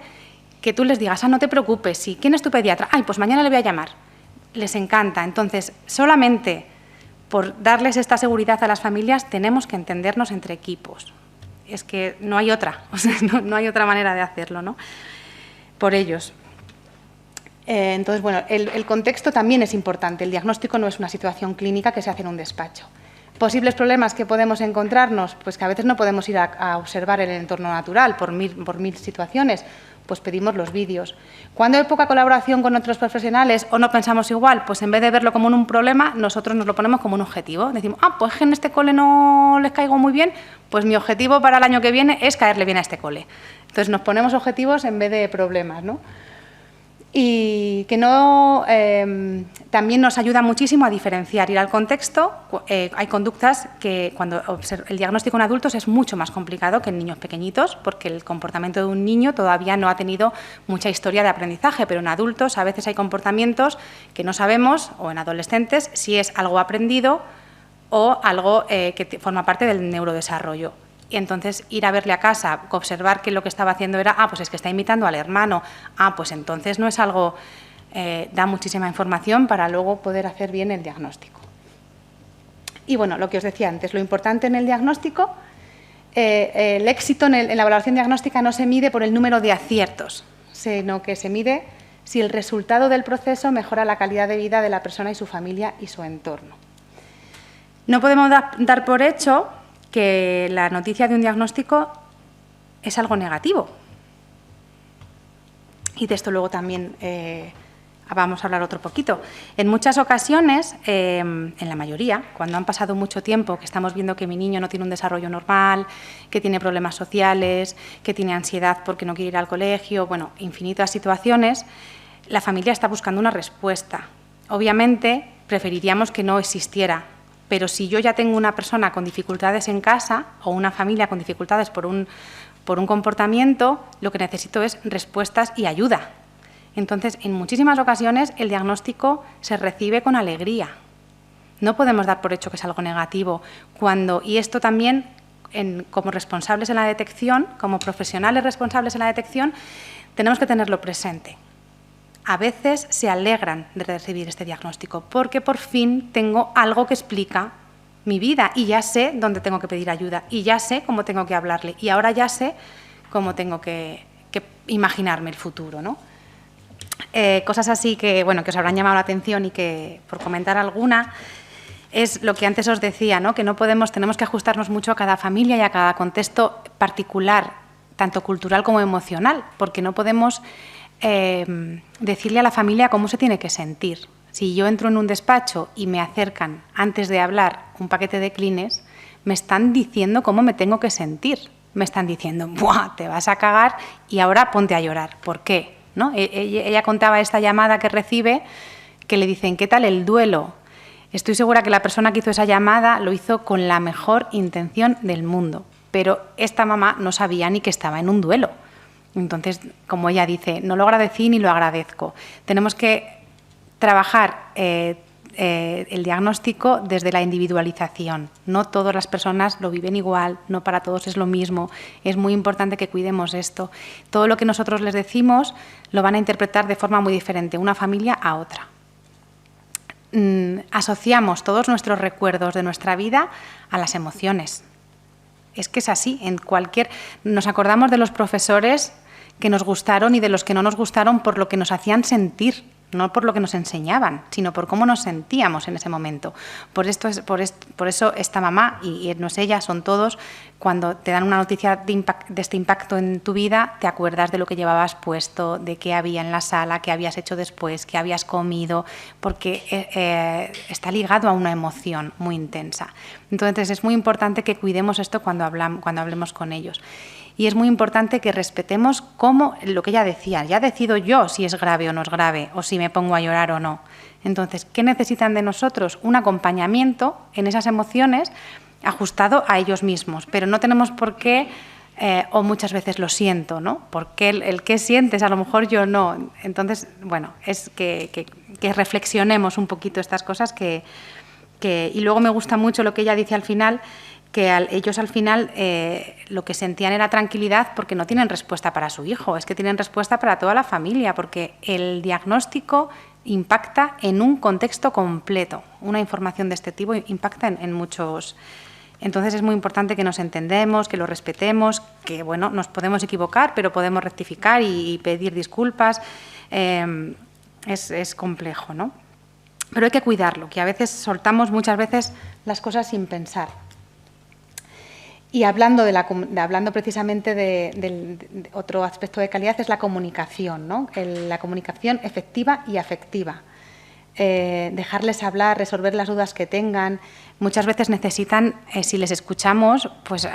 que tú les digas, no te preocupes, ¿quién es tu pediatra? Pues mañana le voy a llamar. Les encanta. Entonces, solamente por darles esta seguridad a las familias tenemos que entendernos entre equipos. Es que no hay otra, no hay otra manera de hacerlo, ¿no? Por ellos. Entonces, bueno, el contexto también es importante. El diagnóstico no es una situación clínica que se hace en un despacho. Posibles problemas que podemos encontrarnos, pues que a veces no podemos ir a observar en el entorno natural por mil situaciones, pues pedimos los vídeos. Cuando hay poca colaboración con otros profesionales o no pensamos igual, pues en vez de verlo como un problema, nosotros nos lo ponemos como un objetivo. Decimos, pues que en este cole no les caigo muy bien, pues mi objetivo para el año que viene es caerle bien a este cole. Entonces nos ponemos objetivos en vez de problemas, ¿no? y que también nos ayuda muchísimo a diferenciar, ir al contexto. Hay conductas que cuando el diagnóstico en adultos es mucho más complicado que en niños pequeñitos, porque el comportamiento de un niño todavía no ha tenido mucha historia de aprendizaje, pero en adultos a veces hay comportamientos que no sabemos, o en adolescentes, si es algo aprendido o algo que forma parte del neurodesarrollo. Y entonces ir a verle a casa, observar que lo que estaba haciendo era, pues es que está imitando al hermano, pues entonces no es algo, da muchísima información para luego poder hacer bien el diagnóstico. Y bueno, lo que os decía antes, lo importante en el diagnóstico, el éxito en la valoración diagnóstica no se mide por el número de aciertos, sino que se mide si el resultado del proceso mejora la calidad de vida de la persona y su familia y su entorno. No podemos dar por hecho que la noticia de un diagnóstico es algo negativo. Y de esto luego también vamos a hablar otro poquito. En muchas ocasiones, en la mayoría, cuando han pasado mucho tiempo, que estamos viendo que mi niño no tiene un desarrollo normal, que tiene problemas sociales, que tiene ansiedad porque no quiere ir al colegio, bueno, infinitas situaciones, la familia está buscando una respuesta. Obviamente, preferiríamos que no existiera. Pero si yo ya tengo una persona con dificultades en casa o una familia con dificultades por un comportamiento, lo que necesito es respuestas y ayuda. Entonces, en muchísimas ocasiones el diagnóstico se recibe con alegría. No podemos dar por hecho que es algo negativo. Y esto también, como responsables en la detección, como profesionales responsables en la detección, tenemos que tenerlo presente. A veces se alegran de recibir este diagnóstico porque por fin tengo algo que explica mi vida y ya sé dónde tengo que pedir ayuda y ya sé cómo tengo que hablarle y ahora ya sé cómo tengo que imaginarme el futuro, ¿no? Cosas así que os habrán llamado la atención y que, por comentar alguna, es lo que antes os decía, ¿no? Que tenemos que ajustarnos mucho a cada familia y a cada contexto particular, tanto cultural como emocional, porque no podemos decirle a la familia cómo se tiene que sentir. Si yo entro en un despacho y me acercan, antes de hablar, un paquete de Kleenex, me están diciendo cómo me tengo que sentir. Me están diciendo, ¡buah, te vas a cagar y ahora ponte a llorar! ¿Por qué? ¿No? Ella contaba esta llamada que recibe, que le dicen, ¿qué tal el duelo? Estoy segura que la persona que hizo esa llamada lo hizo con la mejor intención del mundo, pero esta mamá no sabía ni que estaba en un duelo. Entonces, como ella dice, no lo agradecí ni lo agradezco. Tenemos que trabajar el diagnóstico desde la individualización. No todas las personas lo viven igual, no para todos es lo mismo. Es muy importante que cuidemos esto. Todo lo que nosotros les decimos lo van a interpretar de forma muy diferente, una familia a otra. Asociamos todos nuestros recuerdos de nuestra vida a las emociones. Es que es así. Nos acordamos de los profesores que nos gustaron y de los que no nos gustaron por lo que nos hacían sentir, no por lo que nos enseñaban, sino por cómo nos sentíamos en ese momento. Por eso esta mamá, y no es ella, son todos, cuando te dan una noticia de este impacto en tu vida, te acuerdas de lo que llevabas puesto, de qué había en la sala, qué habías hecho después, qué habías comido, porque está ligado a una emoción muy intensa. Entonces es muy importante que cuidemos esto cuando hablemos con ellos. Y es muy importante que respetemos lo que ella decía. Ya decido yo si es grave o no es grave, o si me pongo a llorar o no. Entonces, ¿qué necesitan de nosotros? Un acompañamiento en esas emociones ajustado a ellos mismos. Pero no tenemos por qué, o muchas veces lo siento, ¿no? Porque el qué sientes, a lo mejor yo no. Entonces, es que reflexionemos un poquito estas cosas y luego me gusta mucho lo que ella dice al final, que ellos al final lo que sentían era tranquilidad porque no tienen respuesta para su hijo, es que tienen respuesta para toda la familia, porque el diagnóstico impacta en un contexto completo. Una información de este tipo impacta en muchos. Entonces es muy importante que nos entendemos, que lo respetemos, que nos podemos equivocar, pero podemos rectificar y pedir disculpas. Es complejo, ¿no? Pero hay que cuidarlo, que a veces soltamos muchas veces las cosas sin pensar. Y hablando precisamente de otro aspecto de calidad es la comunicación, ¿no? La comunicación efectiva y afectiva. dejarles hablar, resolver las dudas que tengan. Muchas veces necesitan, si les escuchamos, pues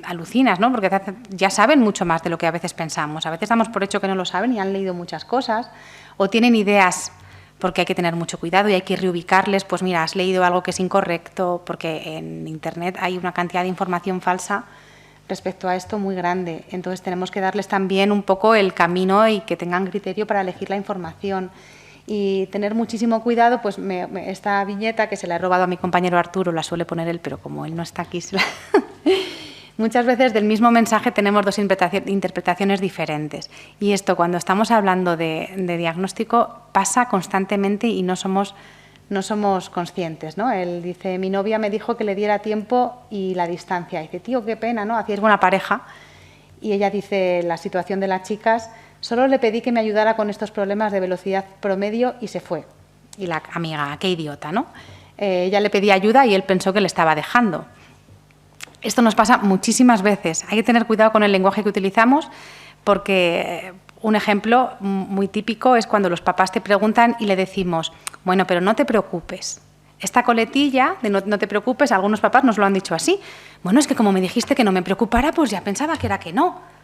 alucinas, ¿no? Porque ya saben mucho más de lo que a veces pensamos. A veces damos por hecho que no lo saben y han leído muchas cosas, o tienen ideas, porque hay que tener mucho cuidado y hay que reubicarles. Pues mira, has leído algo que es incorrecto, porque en Internet hay una cantidad de información falsa respecto a esto muy grande. Entonces tenemos que darles también un poco el camino y que tengan criterio para elegir la información. Y tener muchísimo cuidado, pues esta viñeta que se la he robado a mi compañero Arturo, la suele poner él, pero como él no está aquí, muchas veces del mismo mensaje tenemos dos interpretaciones diferentes. Y esto, cuando estamos hablando de diagnóstico, pasa constantemente y no somos conscientes, ¿no? Él dice, mi novia me dijo que le diera tiempo y la distancia. Y dice, tío, qué pena, ¿no? Hacíais buena pareja. Y ella dice, la situación de las chicas, solo le pedí que me ayudara con estos problemas de velocidad promedio y se fue. Y la amiga, qué idiota, ¿no? Ella le pedía ayuda y él pensó que le estaba dejando. Esto nos pasa muchísimas veces. Hay que tener cuidado con el lenguaje que utilizamos porque un ejemplo muy típico es cuando los papás te preguntan y le decimos, bueno, pero no te preocupes. Esta coletilla de no te preocupes, algunos papás nos lo han dicho así. Bueno, es que como me dijiste que no me preocupara, pues ya pensaba que era que no.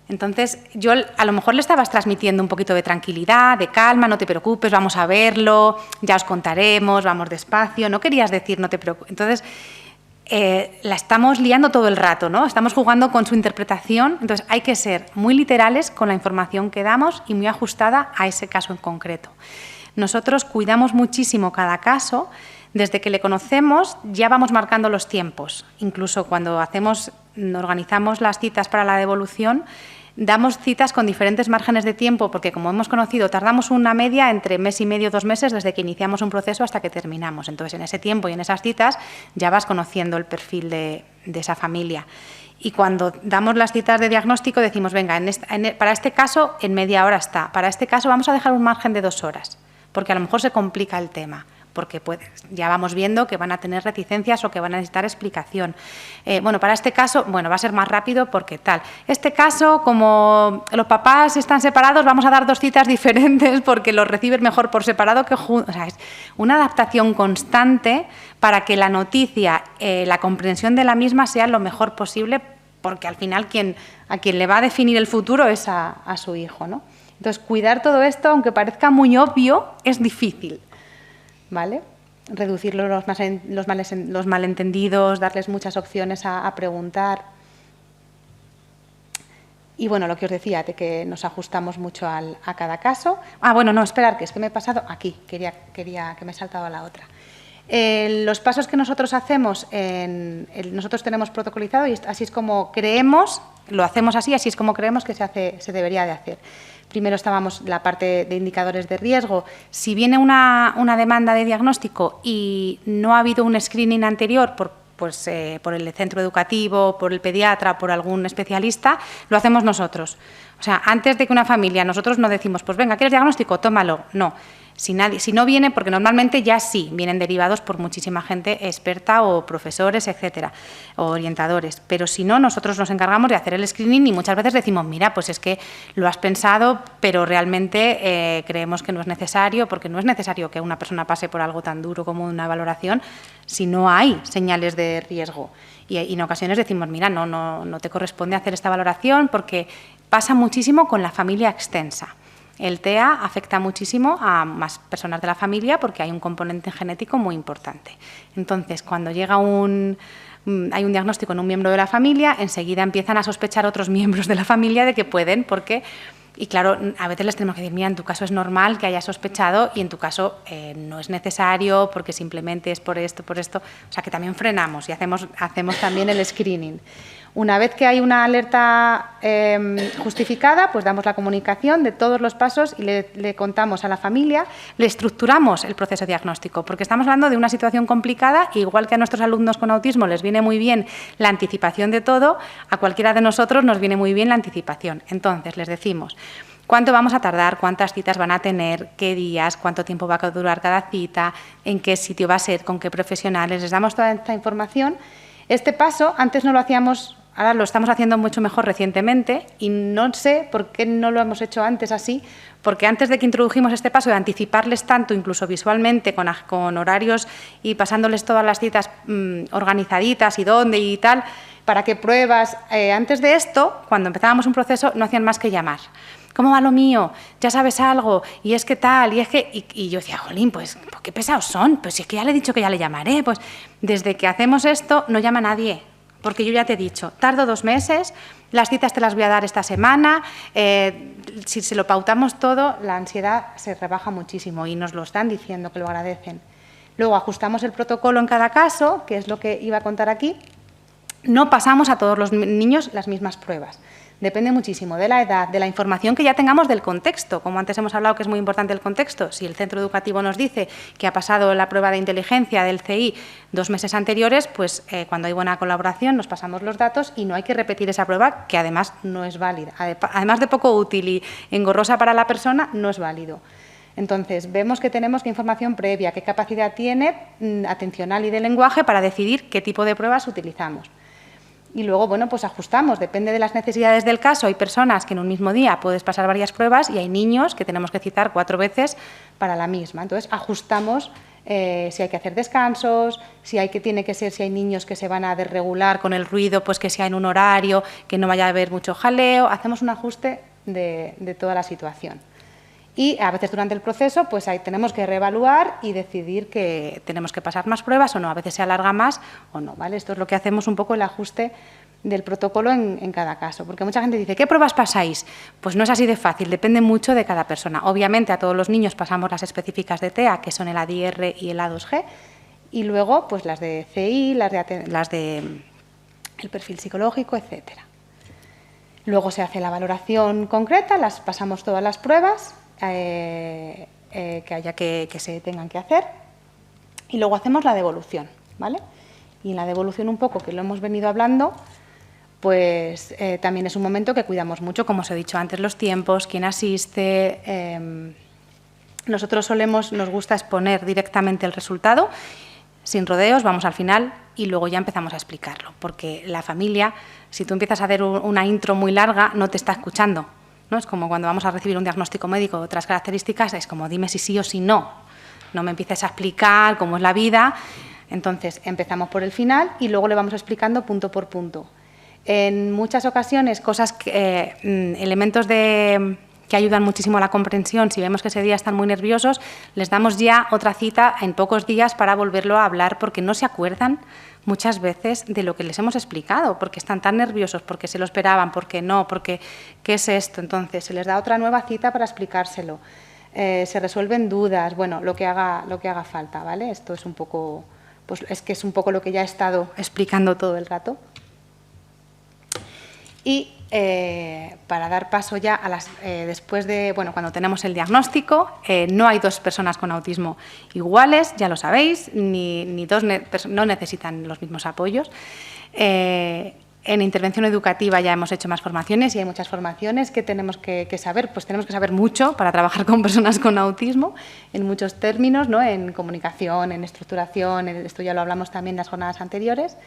Entonces, yo a lo mejor le estabas transmitiendo un poquito de tranquilidad, de calma, no te preocupes, vamos a verlo, ya os contaremos, vamos despacio. No querías decir no te preocupes. Entonces, la estamos liando todo el rato, ¿no? Estamos jugando con su interpretación. Entonces, hay que ser muy literales con la información que damos y muy ajustada a ese caso en concreto. Nosotros cuidamos muchísimo cada caso. Desde que le conocemos ya vamos marcando los tiempos. Incluso cuando organizamos las citas para la devolución, damos citas con diferentes márgenes de tiempo porque, como hemos conocido, tardamos una media entre mes y medio, 2 meses desde que iniciamos un proceso hasta que terminamos. Entonces, en ese tiempo y en esas citas ya vas conociendo el perfil de esa familia. Y cuando damos las citas de diagnóstico decimos, venga, para este caso en media hora está, para este caso vamos a dejar un margen de 2 horas, porque a lo mejor se complica el tema. Porque ya vamos viendo que van a tener reticencias o que van a necesitar explicación. Bueno, para este caso, bueno, va a ser más rápido porque tal. Este caso, como los papás están separados, vamos a dar 2 citas diferentes porque los recibes mejor por separado que juntos. O sea, es una adaptación constante para que la noticia, la comprensión de la misma sea lo mejor posible, porque al final a quien le va a definir el futuro es a su hijo, ¿no? Entonces, cuidar todo esto, aunque parezca muy obvio, es difícil. ¿Vale? Reducir los malentendidos, darles muchas opciones a preguntar. Y bueno, lo que os decía, de que nos ajustamos mucho a cada caso. Bueno, no, esperar, que es que me he pasado aquí, quería que me he saltado a la otra. Los pasos que nosotros hacemos, nosotros tenemos protocolizado y así es como creemos, lo hacemos así es como creemos que se debería de hacer. Primero estábamos la parte de indicadores de riesgo. Si viene una demanda de diagnóstico y no ha habido un screening anterior por el centro educativo, por el pediatra, por algún especialista, lo hacemos nosotros. O sea, antes de que una familia, nosotros no decimos, pues venga, ¿quieres diagnóstico? Tómalo. No. Si no viene, porque normalmente ya sí, vienen derivados por muchísima gente experta o profesores, etcétera, o orientadores. Pero si no, nosotros nos encargamos de hacer el screening y muchas veces decimos, mira, pues es que lo has pensado, pero realmente creemos que no es necesario, porque no es necesario que una persona pase por algo tan duro como una valoración si no hay señales de riesgo. Y en ocasiones decimos, mira, no te corresponde hacer esta valoración porque pasa muchísimo con la familia extensa. El TEA afecta muchísimo a más personas de la familia porque hay un componente genético muy importante. Entonces, cuando llega hay un diagnóstico en un miembro de la familia, enseguida empiezan a sospechar otros miembros de la familia de que pueden, y claro, a veces les tenemos que decir, mira, en tu caso es normal que hayas sospechado y en tu caso no es necesario porque simplemente es por esto. O sea, que también frenamos y hacemos también el screening. Una vez que hay una alerta justificada, pues damos la comunicación de todos los pasos y le contamos a la familia, le estructuramos el proceso diagnóstico, porque estamos hablando de una situación complicada, igual que a nuestros alumnos con autismo les viene muy bien la anticipación de todo, a cualquiera de nosotros nos viene muy bien la anticipación. Entonces, les decimos cuánto vamos a tardar, cuántas citas van a tener, qué días, cuánto tiempo va a durar cada cita, en qué sitio va a ser, con qué profesionales, les damos toda esta información. Este paso antes no lo hacíamos ahora lo estamos haciendo mucho mejor recientemente y no sé por qué no lo hemos hecho antes así, porque antes de que introdujimos este paso de anticiparles tanto, incluso visualmente, con horarios y pasándoles todas las citas organizaditas y dónde y tal, para qué pruebas, antes de esto, cuando empezábamos un proceso, no hacían más que llamar. ¿Cómo va lo mío? ¿Ya sabes algo? Y es que tal, y es que... Y yo decía, jolín, pues qué pesados son, pues si es que ya le he dicho que ya le llamaré. Pues desde que hacemos esto no llama nadie, porque yo ya te he dicho, tardo 2 meses, las citas te las voy a dar esta semana, si se lo pautamos todo, la ansiedad se rebaja muchísimo y nos lo están diciendo, que lo agradecen. Luego ajustamos el protocolo en cada caso, que es lo que iba a contar aquí. No pasamos a todos los niños las mismas pruebas. Depende muchísimo de la edad, de la información que ya tengamos del contexto. Como antes hemos hablado que es muy importante el contexto, si el centro educativo nos dice que ha pasado la prueba de inteligencia del CI 2 meses anteriores, pues cuando hay buena colaboración nos pasamos los datos y no hay que repetir esa prueba, que además no es válida. Además de poco útil y engorrosa para la persona, no es válido. Entonces, vemos que tenemos qué información previa, qué capacidad tiene atencional y de lenguaje para decidir qué tipo de pruebas utilizamos. Y luego, bueno, pues ajustamos, depende de las necesidades del caso. Hay personas que en un mismo día puedes pasar varias pruebas y hay niños que tenemos que citar 4 veces para la misma. Entonces, ajustamos si hay que hacer descansos, si tiene que ser, si hay niños que se van a desregular con el ruido, pues que sea en un horario, que no vaya a haber mucho jaleo. Hacemos un ajuste de toda la situación. Y a veces durante el proceso pues ahí tenemos que reevaluar y decidir que tenemos que pasar más pruebas o no, a veces se alarga más o no, ¿vale? Esto es lo que hacemos un poco el ajuste del protocolo en cada caso, porque mucha gente dice, ¿qué pruebas pasáis? Pues no es así de fácil, depende mucho de cada persona. Obviamente a todos los niños pasamos las específicas de TEA, que son el ADIR y el A2G, y luego pues las de CI, las de el perfil psicológico, etcétera. Luego se hace la valoración concreta, las pasamos todas las pruebas que se tengan que hacer y luego hacemos la devolución, ¿vale? Y en la devolución un poco, que lo hemos venido hablando, pues también es un momento que cuidamos mucho, como os he dicho antes, los tiempos, quién asiste. Nosotros nos gusta exponer directamente el resultado, sin rodeos, vamos al final y luego ya empezamos a explicarlo, porque la familia, si tú empiezas a hacer una intro muy larga, no te está escuchando. ¿No? Es como cuando vamos a recibir un diagnóstico médico de otras características, es como dime si sí o si no, no me empieces a explicar cómo es la vida. Entonces empezamos por el final y luego le vamos explicando punto por punto. En muchas ocasiones, elementos que ayudan muchísimo a la comprensión, si vemos que ese día están muy nerviosos, les damos ya otra cita en pocos días para volverlo a hablar, porque no se acuerdan muchas veces de lo que les hemos explicado, porque están tan nerviosos, porque se lo esperaban, porque no, porque ¿qué es esto? Entonces se les da otra nueva cita para explicárselo, se resuelven dudas, bueno, lo que haga falta, ¿vale? Esto es un poco, pues es que es un poco lo que ya he estado explicando todo el rato. Y para dar paso ya a después de, bueno, cuando tenemos el diagnóstico, no hay 2 personas con autismo iguales, ya lo sabéis, ni 2 no necesitan los mismos apoyos. En intervención educativa ya hemos hecho más formaciones y hay muchas formaciones que tenemos que saber, pues tenemos que saber mucho para trabajar con personas con autismo en muchos términos, ¿no? En comunicación, en estructuración, esto ya lo hablamos también en las jornadas anteriores.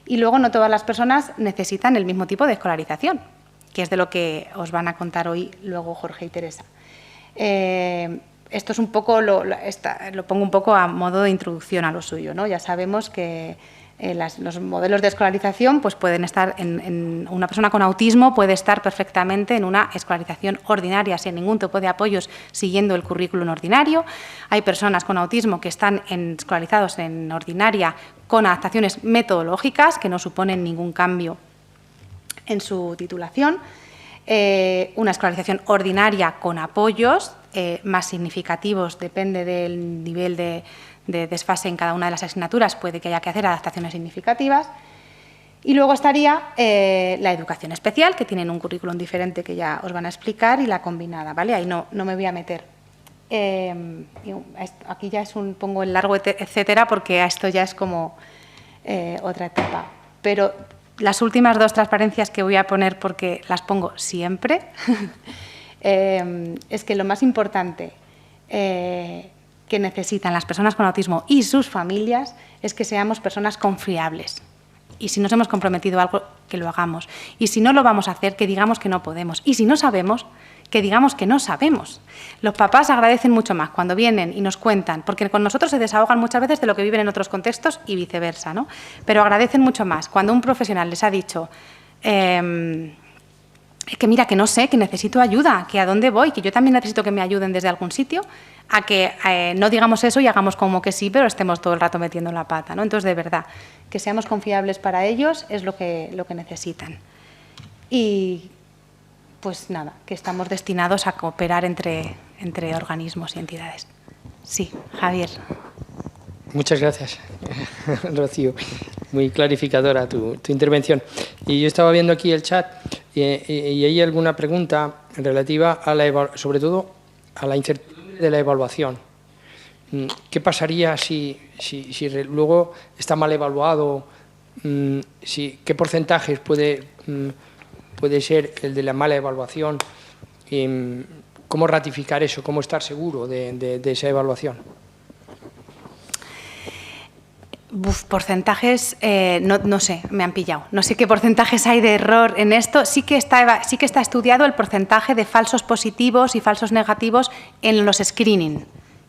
Y luego no todas las personas necesitan el mismo tipo de escolarización, que es de lo que os van a contar hoy luego Jorge y Teresa. Esto es un poco, lo pongo un poco a modo de introducción a lo suyo, ¿no? Ya sabemos que los modelos de escolarización pues pueden estar en una persona con autismo puede estar perfectamente en una escolarización ordinaria, sin ningún tipo de apoyos, siguiendo el currículum ordinario. Hay personas con autismo que están escolarizados en ordinaria con adaptaciones metodológicas que no suponen ningún cambio en su titulación. Una escolarización ordinaria con apoyos más significativos, depende del nivel de desfase en cada una de las asignaturas, puede que haya que hacer adaptaciones significativas. Y luego estaría la educación especial, que tienen un currículum diferente que ya os van a explicar, y la combinada, ¿vale? Ahí no me voy a meter. Aquí ya pongo el largo etcétera, porque esto ya es como otra etapa. Pero las últimas 2 transparencias que voy a poner, porque las pongo siempre, es que lo más importante que necesitan las personas con autismo y sus familias es que seamos personas confiables. Y si nos hemos comprometido a algo, que lo hagamos. Y si no lo vamos a hacer, que digamos que no podemos. Y si no sabemos, que digamos que no sabemos. Los papás agradecen mucho más cuando vienen y nos cuentan, porque con nosotros se desahogan muchas veces de lo que viven en otros contextos y viceversa, ¿no? Pero agradecen mucho más cuando un profesional les ha dicho que mira, que no sé, que necesito ayuda, que a dónde voy, que yo también necesito que me ayuden desde algún sitio, a que no digamos eso y hagamos como que sí, pero estemos todo el rato metiendo la pata, ¿no? Entonces, de verdad, que seamos confiables para ellos es lo que necesitan. Y pues nada, que estamos destinados a cooperar entre organismos y entidades. Sí, Javier. Muchas gracias, Rocío. Muy clarificadora tu intervención. Y yo estaba viendo aquí el chat y hay alguna pregunta relativa a sobre todo a la incertidumbre de la evaluación. ¿Qué pasaría si luego está mal evaluado? ¿Qué porcentajes puede ser el de la mala evaluación? ¿Cómo ratificar eso? ¿Cómo estar seguro de esa evaluación? Porcentajes, no sé, me han pillado. No sé qué porcentajes hay de error en esto. Sí que está estudiado el porcentaje de falsos positivos y falsos negativos en los screening,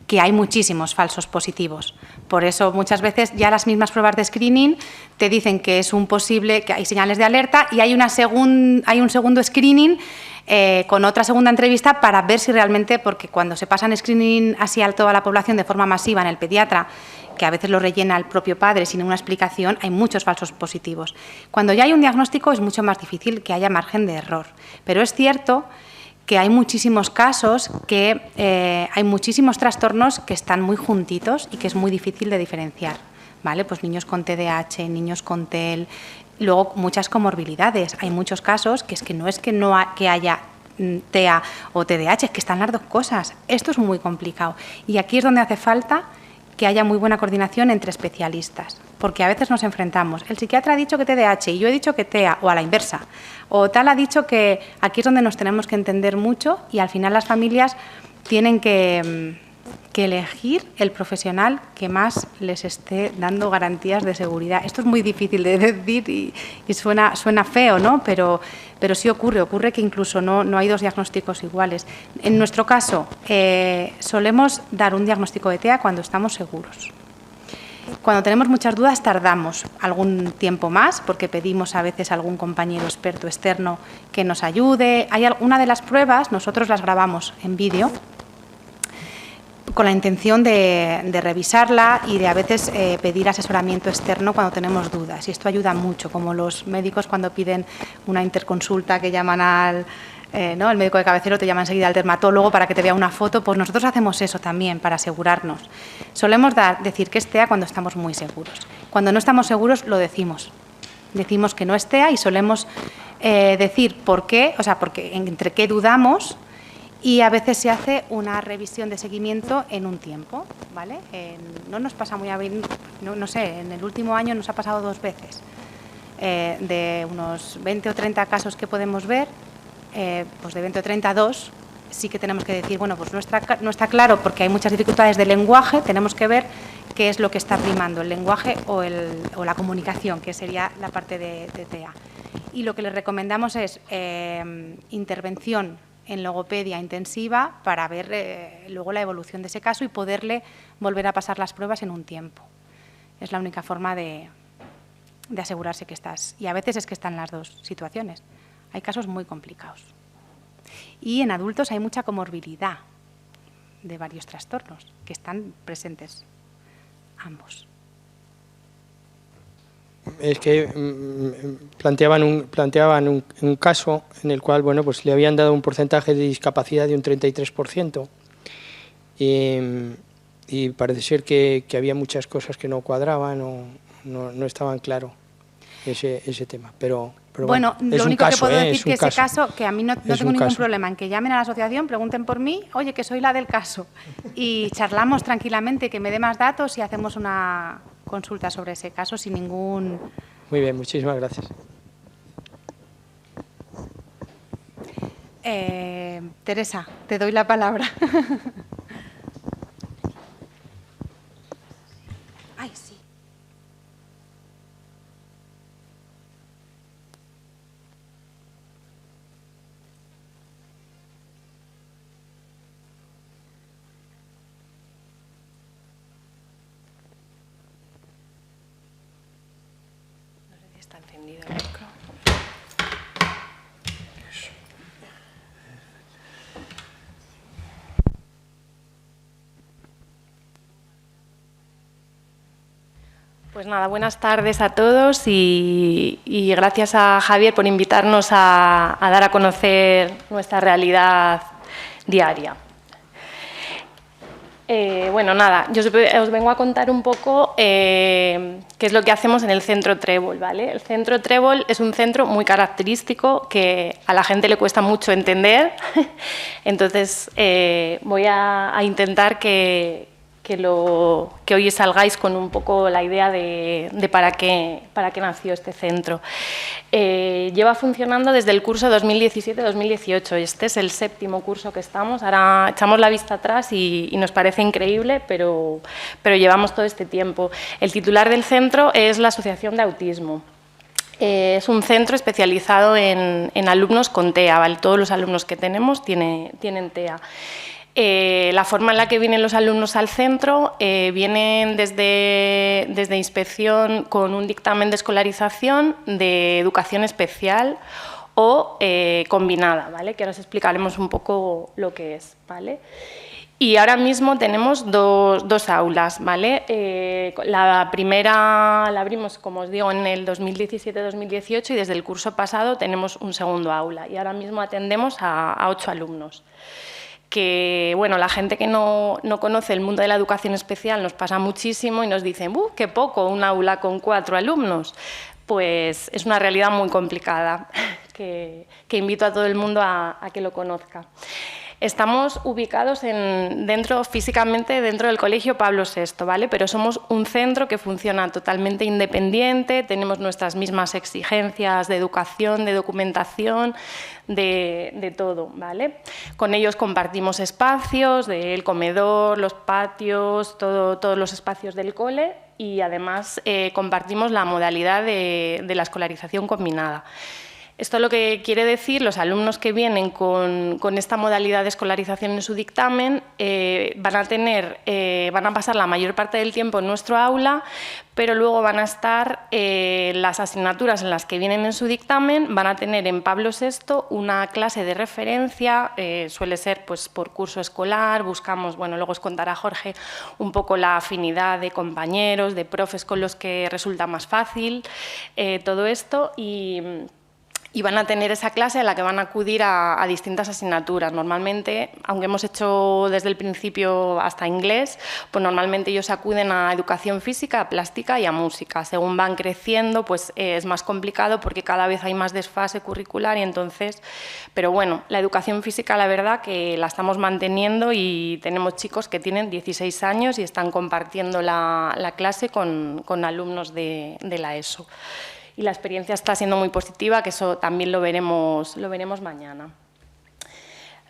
que hay muchísimos falsos positivos. Por eso muchas veces ya las mismas pruebas de screening te dicen que es un posible, que hay señales de alerta y hay un segundo screening con otra segunda entrevista para ver si realmente, porque cuando se pasan screening así a toda la población de forma masiva en el pediatra, que a veces lo rellena el propio padre sin ninguna explicación, hay muchos falsos positivos. Cuando ya hay un diagnóstico es mucho más difícil que haya margen de error. Pero es cierto que hay muchísimos casos, que hay muchísimos trastornos que están muy juntitos y que es muy difícil de diferenciar. ¿Vale? Pues niños con TDAH, niños con TEL, luego muchas comorbilidades. Hay muchos casos que es que no es que haya TEA o TDAH, es que están las dos cosas. Esto es muy complicado. Y aquí es donde hace falta que haya muy buena coordinación entre especialistas, porque a veces nos enfrentamos. El psiquiatra ha dicho que TDAH y yo he dicho que TEA, o a la inversa, o tal ha dicho que aquí es donde nos tenemos que entender mucho y al final las familias tienen que elegir el profesional que más les esté dando garantías de seguridad. Esto es muy difícil de decir y suena feo, ¿no? Pero sí ocurre que incluso no hay dos diagnósticos iguales. En nuestro caso, solemos dar un diagnóstico de TEA cuando estamos seguros. Cuando tenemos muchas dudas tardamos algún tiempo más porque pedimos a veces a algún compañero experto externo que nos ayude. Una de las pruebas nosotros las grabamos en vídeo con la intención de revisarla y de a veces pedir asesoramiento externo cuando tenemos dudas. Y esto ayuda mucho, como los médicos cuando piden una interconsulta que llaman al el médico de cabecero, te llama enseguida al dermatólogo para que te vea una foto, pues nosotros hacemos eso también para asegurarnos. Solemos decir que es TEA cuando estamos muy seguros. Cuando no estamos seguros lo decimos. Decimos que no es TEA y solemos decir por qué, o sea, porque entre qué dudamos. Y a veces se hace una revisión de seguimiento en un tiempo, ¿vale? No nos pasa muy a bien, no sé, en el último año nos ha pasado 2 veces. De unos 20 o 30 casos que podemos ver, pues de 20 o 30, 2, sí que tenemos que decir, bueno, pues no está claro porque hay muchas dificultades de lenguaje, tenemos que ver qué es lo que está primando, el lenguaje o la comunicación, que sería la parte de TEA. Y lo que les recomendamos es intervención en logopedia intensiva para ver luego la evolución de ese caso y poderle volver a pasar las pruebas en un tiempo. Es la única forma de asegurarse que estás. Y a veces es que están las dos situaciones. Hay casos muy complicados. Y en adultos hay mucha comorbilidad de varios trastornos que están presentes ambos. Es que planteaban un caso en el cual, bueno, pues le habían dado un porcentaje de discapacidad de un 33% y parece ser que había muchas cosas que no cuadraban o no estaban claro ese tema. Pero bueno, lo único que puedo decir que ese caso, que a mí no tengo ningún problema en que llamen a la asociación, pregunten por mí, oye, que soy la del caso, y charlamos tranquilamente, que me dé más datos y hacemos una consulta sobre ese caso sin ningún... Muy bien, muchísimas gracias. Teresa, te doy la palabra. Ay, sí. encendido el micro. Pues nada, buenas tardes a todos y gracias a Javier por invitarnos a dar a conocer nuestra realidad diaria. Bueno, nada, yo os vengo a contar un poco qué es lo que hacemos en el Centro Trébol, ¿vale? El Centro Trébol es un centro muy característico que a la gente le cuesta mucho entender, entonces voy a intentar que hoy salgáis con un poco la idea de para qué nació este centro. Lleva funcionando desde el curso 2017-2018, este es el 7º curso que estamos, ahora echamos la vista atrás y nos parece increíble, pero llevamos todo este tiempo. El titular del centro es la Asociación de Autismo. Es un centro especializado en alumnos con TEA, ¿vale? Todos los alumnos que tenemos tienen TEA. La forma en la que vienen los alumnos al centro vienen desde inspección con un dictamen de escolarización de educación especial o combinada, ¿vale? Que ahora os explicaremos un poco lo que es, ¿vale? Y ahora mismo tenemos dos aulas, ¿vale? La primera la abrimos, como os digo, en el 2017-2018 y desde el curso pasado tenemos un segundo aula y ahora mismo atendemos a 8 alumnos. Que, bueno, la gente que no conoce el mundo de la educación especial nos pasa muchísimo y nos dicen, qué poco, un aula con 4 alumnos. Pues es una realidad muy complicada que invito a todo el mundo a que lo conozca. Estamos ubicados físicamente dentro del Colegio Pablo VI, ¿vale? Pero somos un centro que funciona totalmente independiente, tenemos nuestras mismas exigencias de educación, de documentación, de todo, ¿vale? Con ellos compartimos espacios, el comedor, los patios, todos los espacios del cole y además compartimos la modalidad de la escolarización combinada. Esto lo que quiere decir, los alumnos que vienen con esta modalidad de escolarización en su dictamen van a pasar la mayor parte del tiempo en nuestro aula, pero luego van a estar las asignaturas en las que vienen en su dictamen, van a tener en Pablo VI una clase de referencia, suele ser pues, por curso escolar, buscamos, bueno, luego os contará Jorge un poco la afinidad de compañeros, de profes con los que resulta más fácil todo esto y van a tener esa clase a la que van a acudir a distintas asignaturas. Normalmente, aunque hemos hecho desde el principio hasta inglés, pues normalmente ellos acuden a educación física, a plástica y a música. Según van creciendo, pues es más complicado porque cada vez hay más desfase curricular y entonces... Pero bueno, la educación física la verdad que la estamos manteniendo y tenemos chicos que tienen 16 años y están compartiendo la clase con alumnos de la ESO. Y la experiencia está siendo muy positiva, que eso también lo veremos mañana.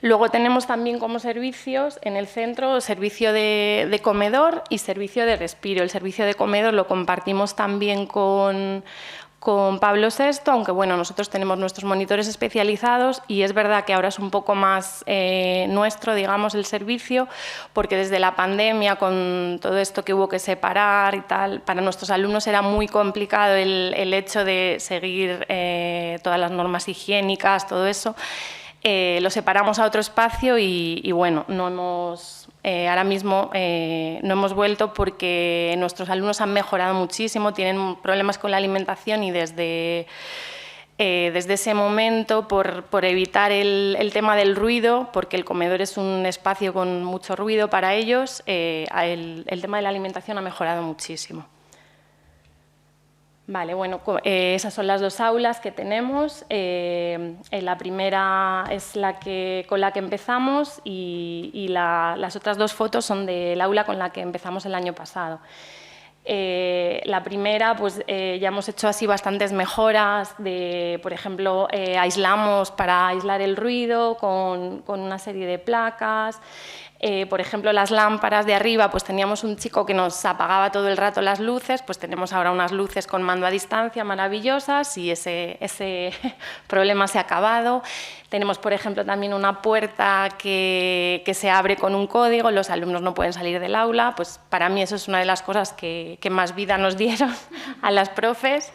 Luego tenemos también como servicios en el centro servicio de comedor y servicio de respiro. El servicio de comedor lo compartimos también con Pablo VI, aunque bueno, nosotros tenemos nuestros monitores especializados y es verdad que ahora es un poco más nuestro, digamos, el servicio, porque desde la pandemia, con todo esto que hubo que separar y tal, para nuestros alumnos era muy complicado el hecho de seguir todas las normas higiénicas, todo eso. Lo separamos a otro espacio y bueno, ahora mismo no hemos vuelto porque nuestros alumnos han mejorado muchísimo, tienen problemas con la alimentación y desde ese momento, por evitar el tema del ruido, porque el comedor es un espacio con mucho ruido para ellos, el tema de la alimentación ha mejorado muchísimo. Vale, bueno, esas son las dos aulas que tenemos. La primera es con la que empezamos y las otras dos fotos son del aula con la que empezamos el año pasado. La primera, pues ya hemos hecho así bastantes mejoras, por ejemplo, aislamos para aislar el ruido con una serie de placas. Por ejemplo, las lámparas de arriba, pues teníamos un chico que nos apagaba todo el rato las luces, pues tenemos ahora unas luces con mando a distancia maravillosas y ese problema se ha acabado. Tenemos, por ejemplo, también una puerta que se abre con un código, los alumnos no pueden salir del aula, pues para mí eso es una de las cosas que más vida nos dieron a las profes.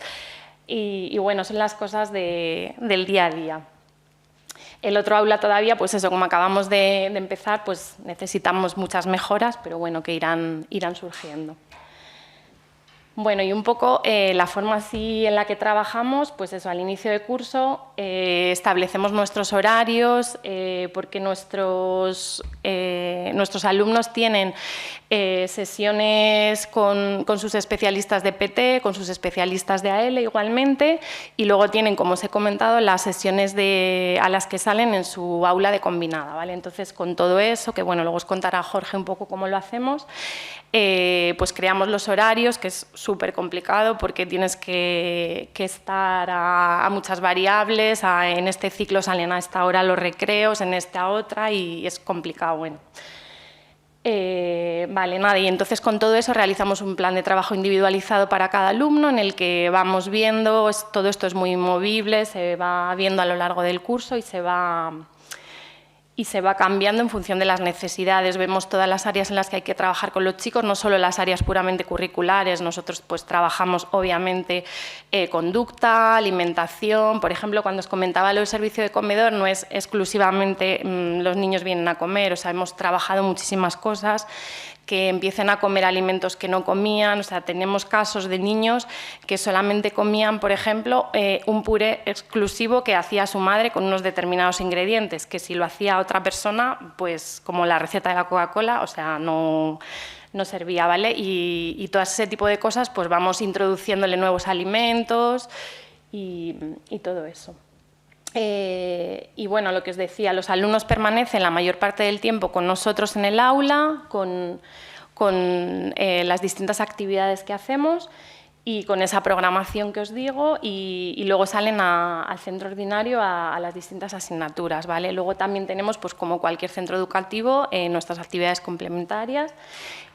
Y bueno, son las cosas del día a día. El otro aula todavía, pues eso, como acabamos de empezar, pues necesitamos muchas mejoras, pero bueno, que irán surgiendo. Bueno, y un poco la forma así en la que trabajamos, pues eso, al inicio de curso establecemos nuestros horarios, porque nuestros alumnos tienen sesiones con sus especialistas de PT, con sus especialistas de AL igualmente, y luego tienen, como os he comentado, las sesiones a las que salen en su aula de combinada, ¿vale? Entonces, con todo eso, que bueno, luego os contará Jorge un poco cómo lo hacemos, pues creamos los horarios, que es súper complicado porque tienes que estar a muchas variables, en este ciclo salen a esta hora los recreos, en esta otra, y es complicado, bueno. Vale, nada, y entonces con todo eso realizamos un plan de trabajo individualizado para cada alumno en el que vamos viendo, todo esto es muy movible, se va viendo a lo largo del curso y se va cambiando en función de las necesidades. Vemos todas las áreas en las que hay que trabajar con los chicos, no solo las áreas puramente curriculares, nosotros pues trabajamos obviamente conducta, alimentación. Por ejemplo, cuando os comentaba lo del servicio de comedor, no es exclusivamente los niños vienen a comer, o sea, hemos trabajado muchísimas cosas, que empiecen a comer alimentos que no comían, o sea, tenemos casos de niños que solamente comían, por ejemplo, un puré exclusivo que hacía su madre con unos determinados ingredientes, que si lo hacía otra persona, pues como la receta de la Coca-Cola, o sea, no servía, ¿vale? Y todo ese tipo de cosas, pues vamos introduciéndole nuevos alimentos y todo eso. Y bueno, lo que os decía, los alumnos permanecen la mayor parte del tiempo con nosotros en el aula, con las distintas actividades que hacemos y con esa programación que os digo, y luego salen al centro ordinario a las distintas asignaturas, ¿vale? Luego también tenemos, pues como cualquier centro educativo, nuestras actividades complementarias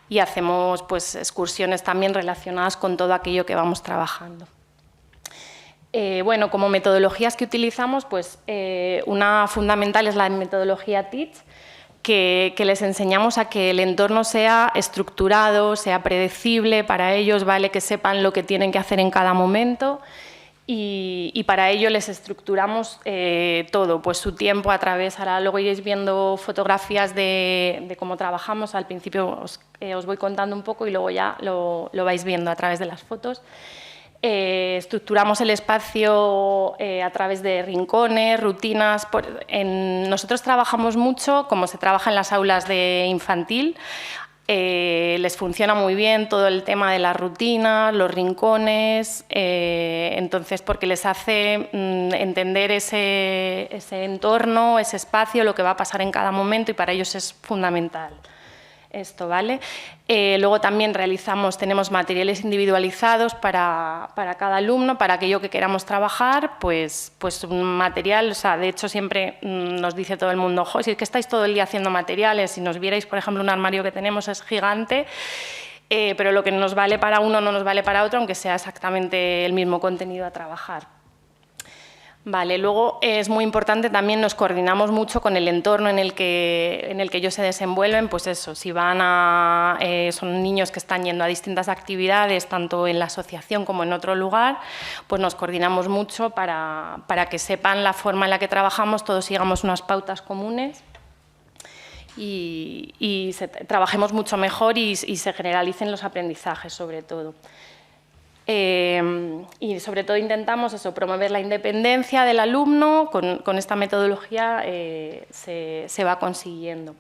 y hacemos pues excursiones también relacionadas con todo aquello que vamos trabajando. Bueno, como metodologías que utilizamos, pues una fundamental es la metodología TEACH, que les enseñamos a que el entorno sea estructurado, sea predecible para ellos, ¿vale? Que sepan lo que tienen que hacer en cada momento, y para ello les estructuramos todo, pues su tiempo a través, ahora luego iréis viendo fotografías de cómo trabajamos, al principio os voy contando un poco y luego ya lo vais viendo a través de las fotos. Estructuramos el espacio a través de rincones, rutinas. Nosotros trabajamos mucho, como se trabaja en las aulas de infantil, les funciona muy bien todo el tema de las rutinas, los rincones, entonces porque les hace entender ese entorno, ese espacio, lo que va a pasar en cada momento, y para ellos es fundamental esto, ¿vale? Luego también tenemos materiales individualizados para cada alumno, para aquello que queramos trabajar, pues un material, o sea, de hecho siempre nos dice todo el mundo, si es que estáis todo el día haciendo materiales, si nos vierais, por ejemplo, un armario que tenemos es gigante, pero lo que nos vale para uno no nos vale para otro, aunque sea exactamente el mismo contenido a trabajar. Vale, luego es muy importante también, nos coordinamos mucho con el entorno en el que ellos se desenvuelven, pues eso, si son niños que están yendo a distintas actividades, tanto en la asociación como en otro lugar, pues nos coordinamos mucho para que sepan la forma en la que trabajamos, todos sigamos unas pautas comunes y trabajemos mucho mejor y se generalicen los aprendizajes, sobre todo. Y sobre todo intentamos promover la independencia del alumno, con esta metodología se va consiguiendo.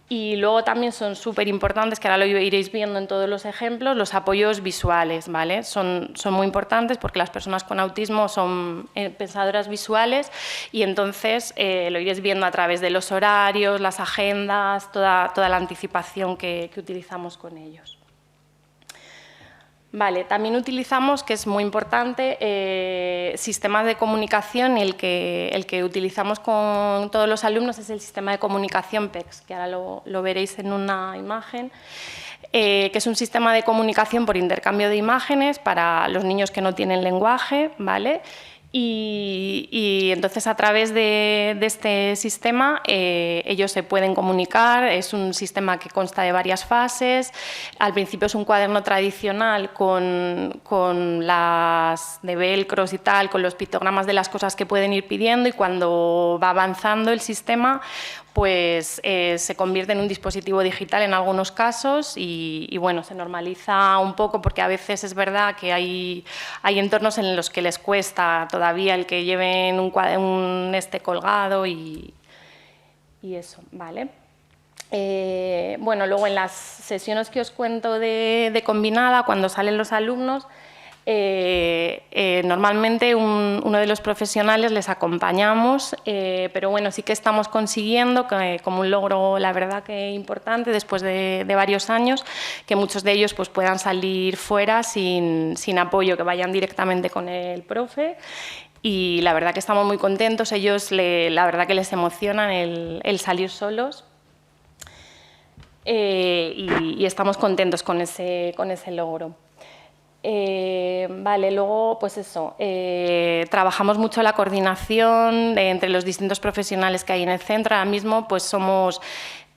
Y luego también son súper importantes, que ahora lo iréis viendo en todos los ejemplos, los apoyos visuales, ¿vale? Son muy importantes porque las personas con autismo son pensadoras visuales, y entonces lo iréis viendo a través de los horarios, las agendas, toda la anticipación que utilizamos con ellos. Vale, también utilizamos, que es muy importante, sistemas de comunicación. El que utilizamos con todos los alumnos es el sistema de comunicación PECS, que ahora lo veréis en una imagen, que es un sistema de comunicación por intercambio de imágenes para los niños que no tienen lenguaje, ¿vale? Y entonces a través de este sistema ellos se pueden comunicar, es un sistema que consta de varias fases. Al principio es un cuaderno tradicional con las de velcros y tal, con los pictogramas de las cosas que pueden ir pidiendo, y cuando va avanzando el sistema pues se convierte en un dispositivo digital en algunos casos y bueno, se normaliza un poco porque a veces es verdad que hay entornos en los que les cuesta todavía el que lleven un colgado y eso, ¿vale? Bueno, luego en las sesiones que os cuento de combinada, cuando salen los alumnos, normalmente uno de los profesionales les acompañamos, pero bueno, sí que estamos consiguiendo, como un logro, la verdad que importante, después de varios años, que muchos de ellos pues, puedan salir fuera sin apoyo, que vayan directamente con el profe. Y la verdad que estamos muy contentos, ellos la verdad que les emocionan el salir solos. Y estamos contentos con ese logro. Vale, luego, pues eso, trabajamos mucho la coordinación entre los distintos profesionales que hay en el centro. Ahora mismo pues somos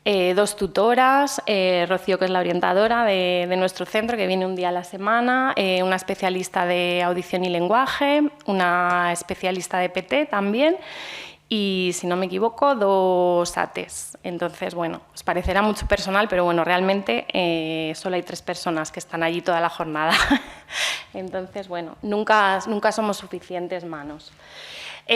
2 tutoras, Rocío, que es la orientadora de nuestro centro, que viene un día a la semana, una especialista de audición y lenguaje, una especialista de PT también, y, si no me equivoco, 2 ATEs. Entonces, bueno, os parecerá mucho personal, pero bueno, realmente solo hay 3 personas que están allí toda la jornada. Entonces, bueno, nunca somos suficientes manos.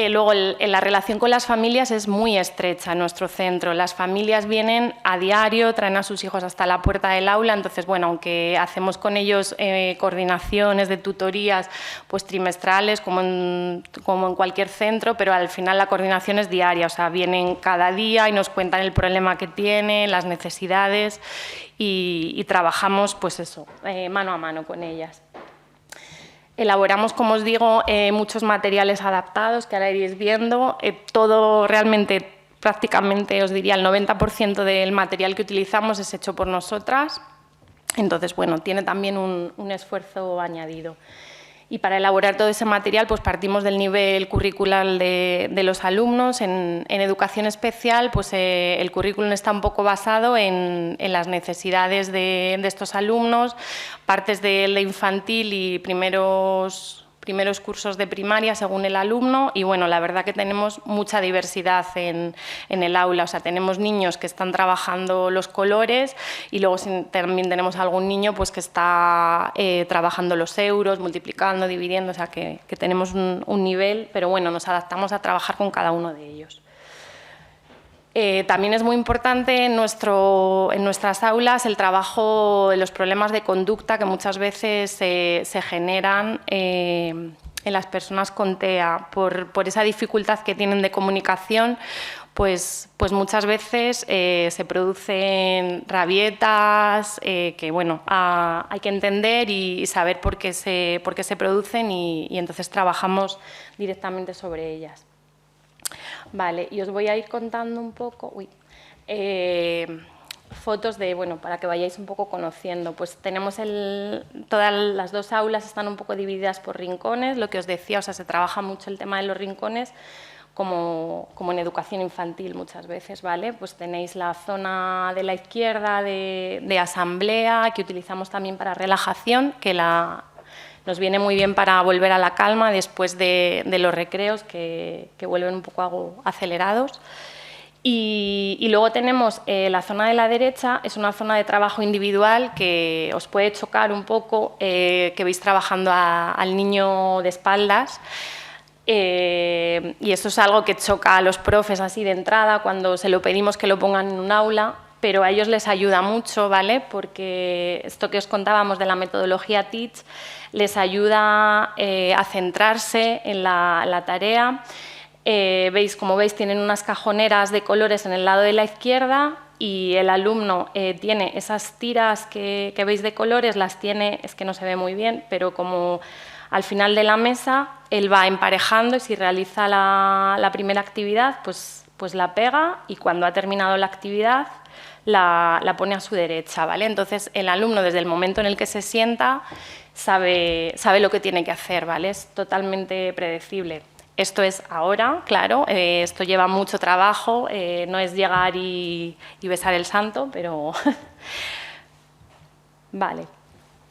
Luego, la relación con las familias es muy estrecha en nuestro centro. Las familias vienen a diario, traen a sus hijos hasta la puerta del aula. Entonces, bueno, aunque hacemos con ellos coordinaciones de tutorías pues, trimestrales, como en cualquier centro, pero al final la coordinación es diaria. O sea, vienen cada día y nos cuentan el problema que tienen, las necesidades y trabajamos, pues eso, mano a mano con ellas. Elaboramos, como os digo, muchos materiales adaptados que ahora iréis viendo. Todo realmente, prácticamente, os diría, el 90% del material que utilizamos es hecho por nosotras. Entonces, bueno, tiene también un esfuerzo añadido. Y para elaborar todo ese material pues partimos del nivel curricular de los alumnos. En educación especial pues, el currículum está un poco basado en las necesidades de estos alumnos, partes de infantil y primeros cursos de primaria según el alumno, y bueno, la verdad que tenemos mucha diversidad en el aula. O sea, tenemos niños que están trabajando los colores y luego también tenemos algún niño pues, que está trabajando los euros, multiplicando, dividiendo, o sea que tenemos un nivel, pero bueno, nos adaptamos a trabajar con cada uno de ellos. También es muy importante en nuestras aulas el trabajo de los problemas de conducta que muchas veces se generan en las personas con TEA. Por esa dificultad que tienen de comunicación, pues muchas veces se producen rabietas que bueno, hay que entender y saber por qué se producen y entonces trabajamos directamente sobre ellas. Vale, y os voy a ir contando un poco, fotos bueno, para que vayáis un poco conociendo. Pues tenemos todas las 2 aulas están un poco divididas por rincones, lo que os decía, o sea, se trabaja mucho el tema de los rincones, como en educación infantil muchas veces, ¿vale? Pues tenéis la zona de la izquierda de asamblea, que utilizamos también para relajación, que nos viene muy bien para volver a la calma después de los recreos que vuelven un poco acelerados. Y luego tenemos la zona de la derecha, es una zona de trabajo individual que os puede chocar un poco, que veis trabajando al niño de espaldas. Y eso es algo que choca a los profes así de entrada cuando se lo pedimos que lo pongan en un aula, pero a ellos les ayuda mucho, ¿vale? Porque esto que os contábamos de la metodología TEACH les ayuda a centrarse en la tarea. Como veis, tienen unas cajoneras de colores en el lado de la izquierda y el alumno tiene esas tiras que veis de colores, las tiene, es que no se ve muy bien, pero como al final de la mesa él va emparejando y si realiza la primera actividad, pues la pega y cuando ha terminado la actividad la pone a su derecha, ¿vale? Entonces el alumno desde el momento en el que se sienta sabe lo que tiene que hacer, ¿vale? Es totalmente predecible. Esto es ahora, claro, esto lleva mucho trabajo, no es llegar y besar el santo, pero... Vale.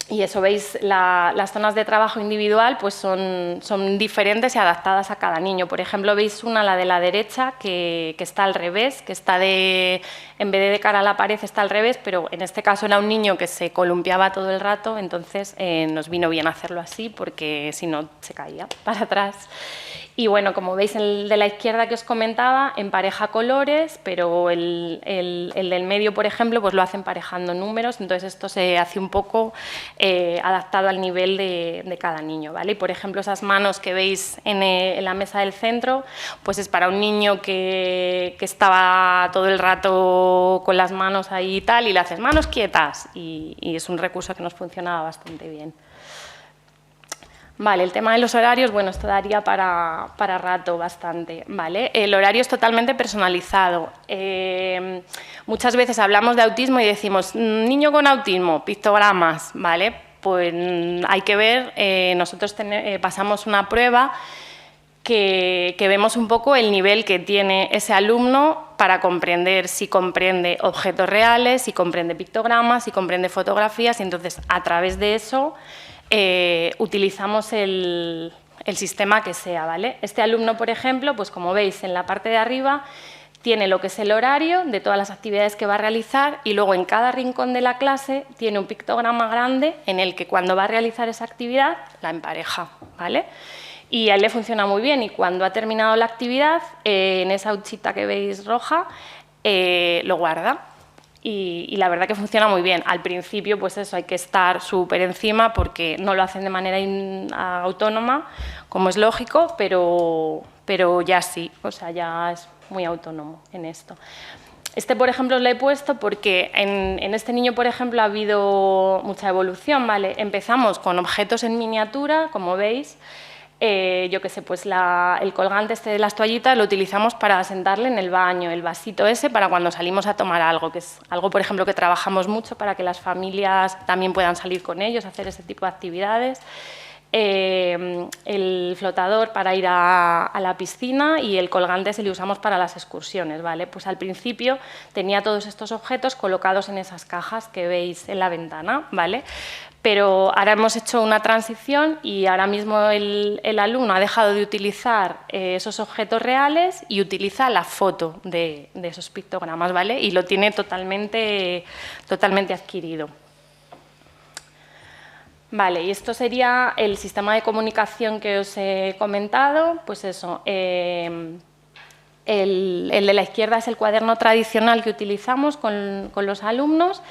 Y eso, veis, las zonas de trabajo individual pues son diferentes y adaptadas a cada niño. Por ejemplo, veis una, la de la derecha, que está al revés, que está en vez de cara a la pared está al revés, pero en este caso era un niño que se columpiaba todo el rato, entonces nos vino bien hacerlo así, porque si no se caía para atrás. Y bueno, como veis, el de la izquierda que os comentaba, empareja colores, pero el del medio, por ejemplo, pues lo hace emparejando números, entonces esto se hace un poco adaptado al nivel de cada niño, ¿vale? Y, por ejemplo, esas manos que veis en la mesa del centro, pues es para un niño que estaba todo el rato con las manos ahí y tal, y le haces manos quietas, y es un recurso que nos funcionaba bastante bien. Vale, el tema de los horarios, bueno, esto daría para rato bastante, ¿vale? El horario es totalmente personalizado. Muchas veces hablamos de autismo y decimos, niño con autismo, pictogramas, ¿vale? Pues hay que ver, nosotros pasamos una prueba que vemos un poco el nivel que tiene ese alumno para comprender si comprende objetos reales, si comprende pictogramas, si comprende fotografías, y entonces a través de eso utilizamos el sistema que sea, ¿vale? Este alumno, por ejemplo, pues como veis en la parte de arriba tiene lo que es el horario de todas las actividades que va a realizar y luego en cada rincón de la clase tiene un pictograma grande en el que cuando va a realizar esa actividad la empareja, ¿vale? Y a él le funciona muy bien y cuando ha terminado la actividad, en esa huchita que veis roja, lo guarda. Y la verdad que funciona muy bien. Al principio, pues eso, hay que estar súper encima porque no lo hacen de manera autónoma, como es lógico, pero ya sí, o sea, ya es muy autónomo en esto. Este, por ejemplo, lo he puesto porque en este niño, por ejemplo, ha habido mucha evolución, ¿vale? Empezamos con objetos en miniatura, como veis. Yo qué sé, pues el colgante este de las toallitas lo utilizamos para sentarle en el baño, el vasito ese para cuando salimos a tomar algo, que es algo, por ejemplo, que trabajamos mucho para que las familias también puedan salir con ellos, hacer ese tipo de actividades. El flotador para ir a la piscina y el colgante se le usamos para las excursiones, ¿vale? Pues al principio tenía todos estos objetos colocados en esas cajas que veis en la ventana, ¿vale? Pero ahora hemos hecho una transición y ahora mismo el alumno ha dejado de utilizar esos objetos reales y utiliza la foto de esos pictogramas, ¿vale? Y lo tiene totalmente adquirido. Vale, y esto sería el sistema de comunicación que os he comentado, pues eso, el de la izquierda es el cuaderno tradicional que utilizamos con los alumnos.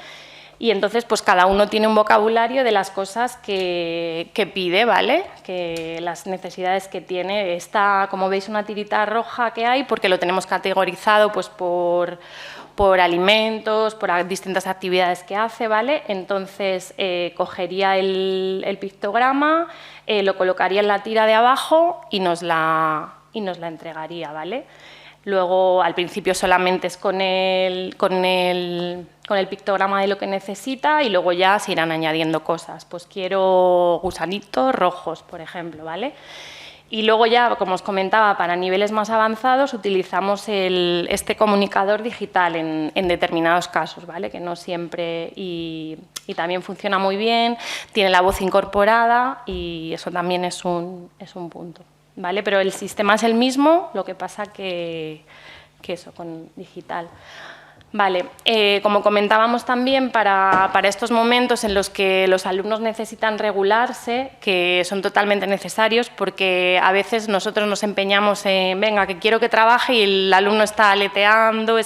Y entonces, pues cada uno tiene un vocabulario de las cosas que pide, ¿vale? Que las necesidades que tiene. Está, como veis, una tirita roja que hay porque lo tenemos categorizado pues, por alimentos, por distintas actividades que hace, ¿vale? Entonces, cogería el pictograma, lo colocaría en la tira de abajo y nos la entregaría, ¿vale? Luego, al principio solamente es con el pictograma de lo que necesita y luego ya se irán añadiendo cosas. Pues quiero gusanitos rojos, por ejemplo, ¿vale? Y luego ya, como os comentaba, para niveles más avanzados utilizamos este comunicador digital en determinados casos, ¿vale? Que no siempre... Y también funciona muy bien, tiene la voz incorporada y eso también es un punto. ¿Vale? Pero el sistema es el mismo, lo que pasa que eso, con digital. Vale, como comentábamos también, para estos momentos en los que los alumnos necesitan regularse, que son totalmente necesarios, porque a veces nosotros nos empeñamos en, venga, que quiero que trabaje y el alumno está aleteando,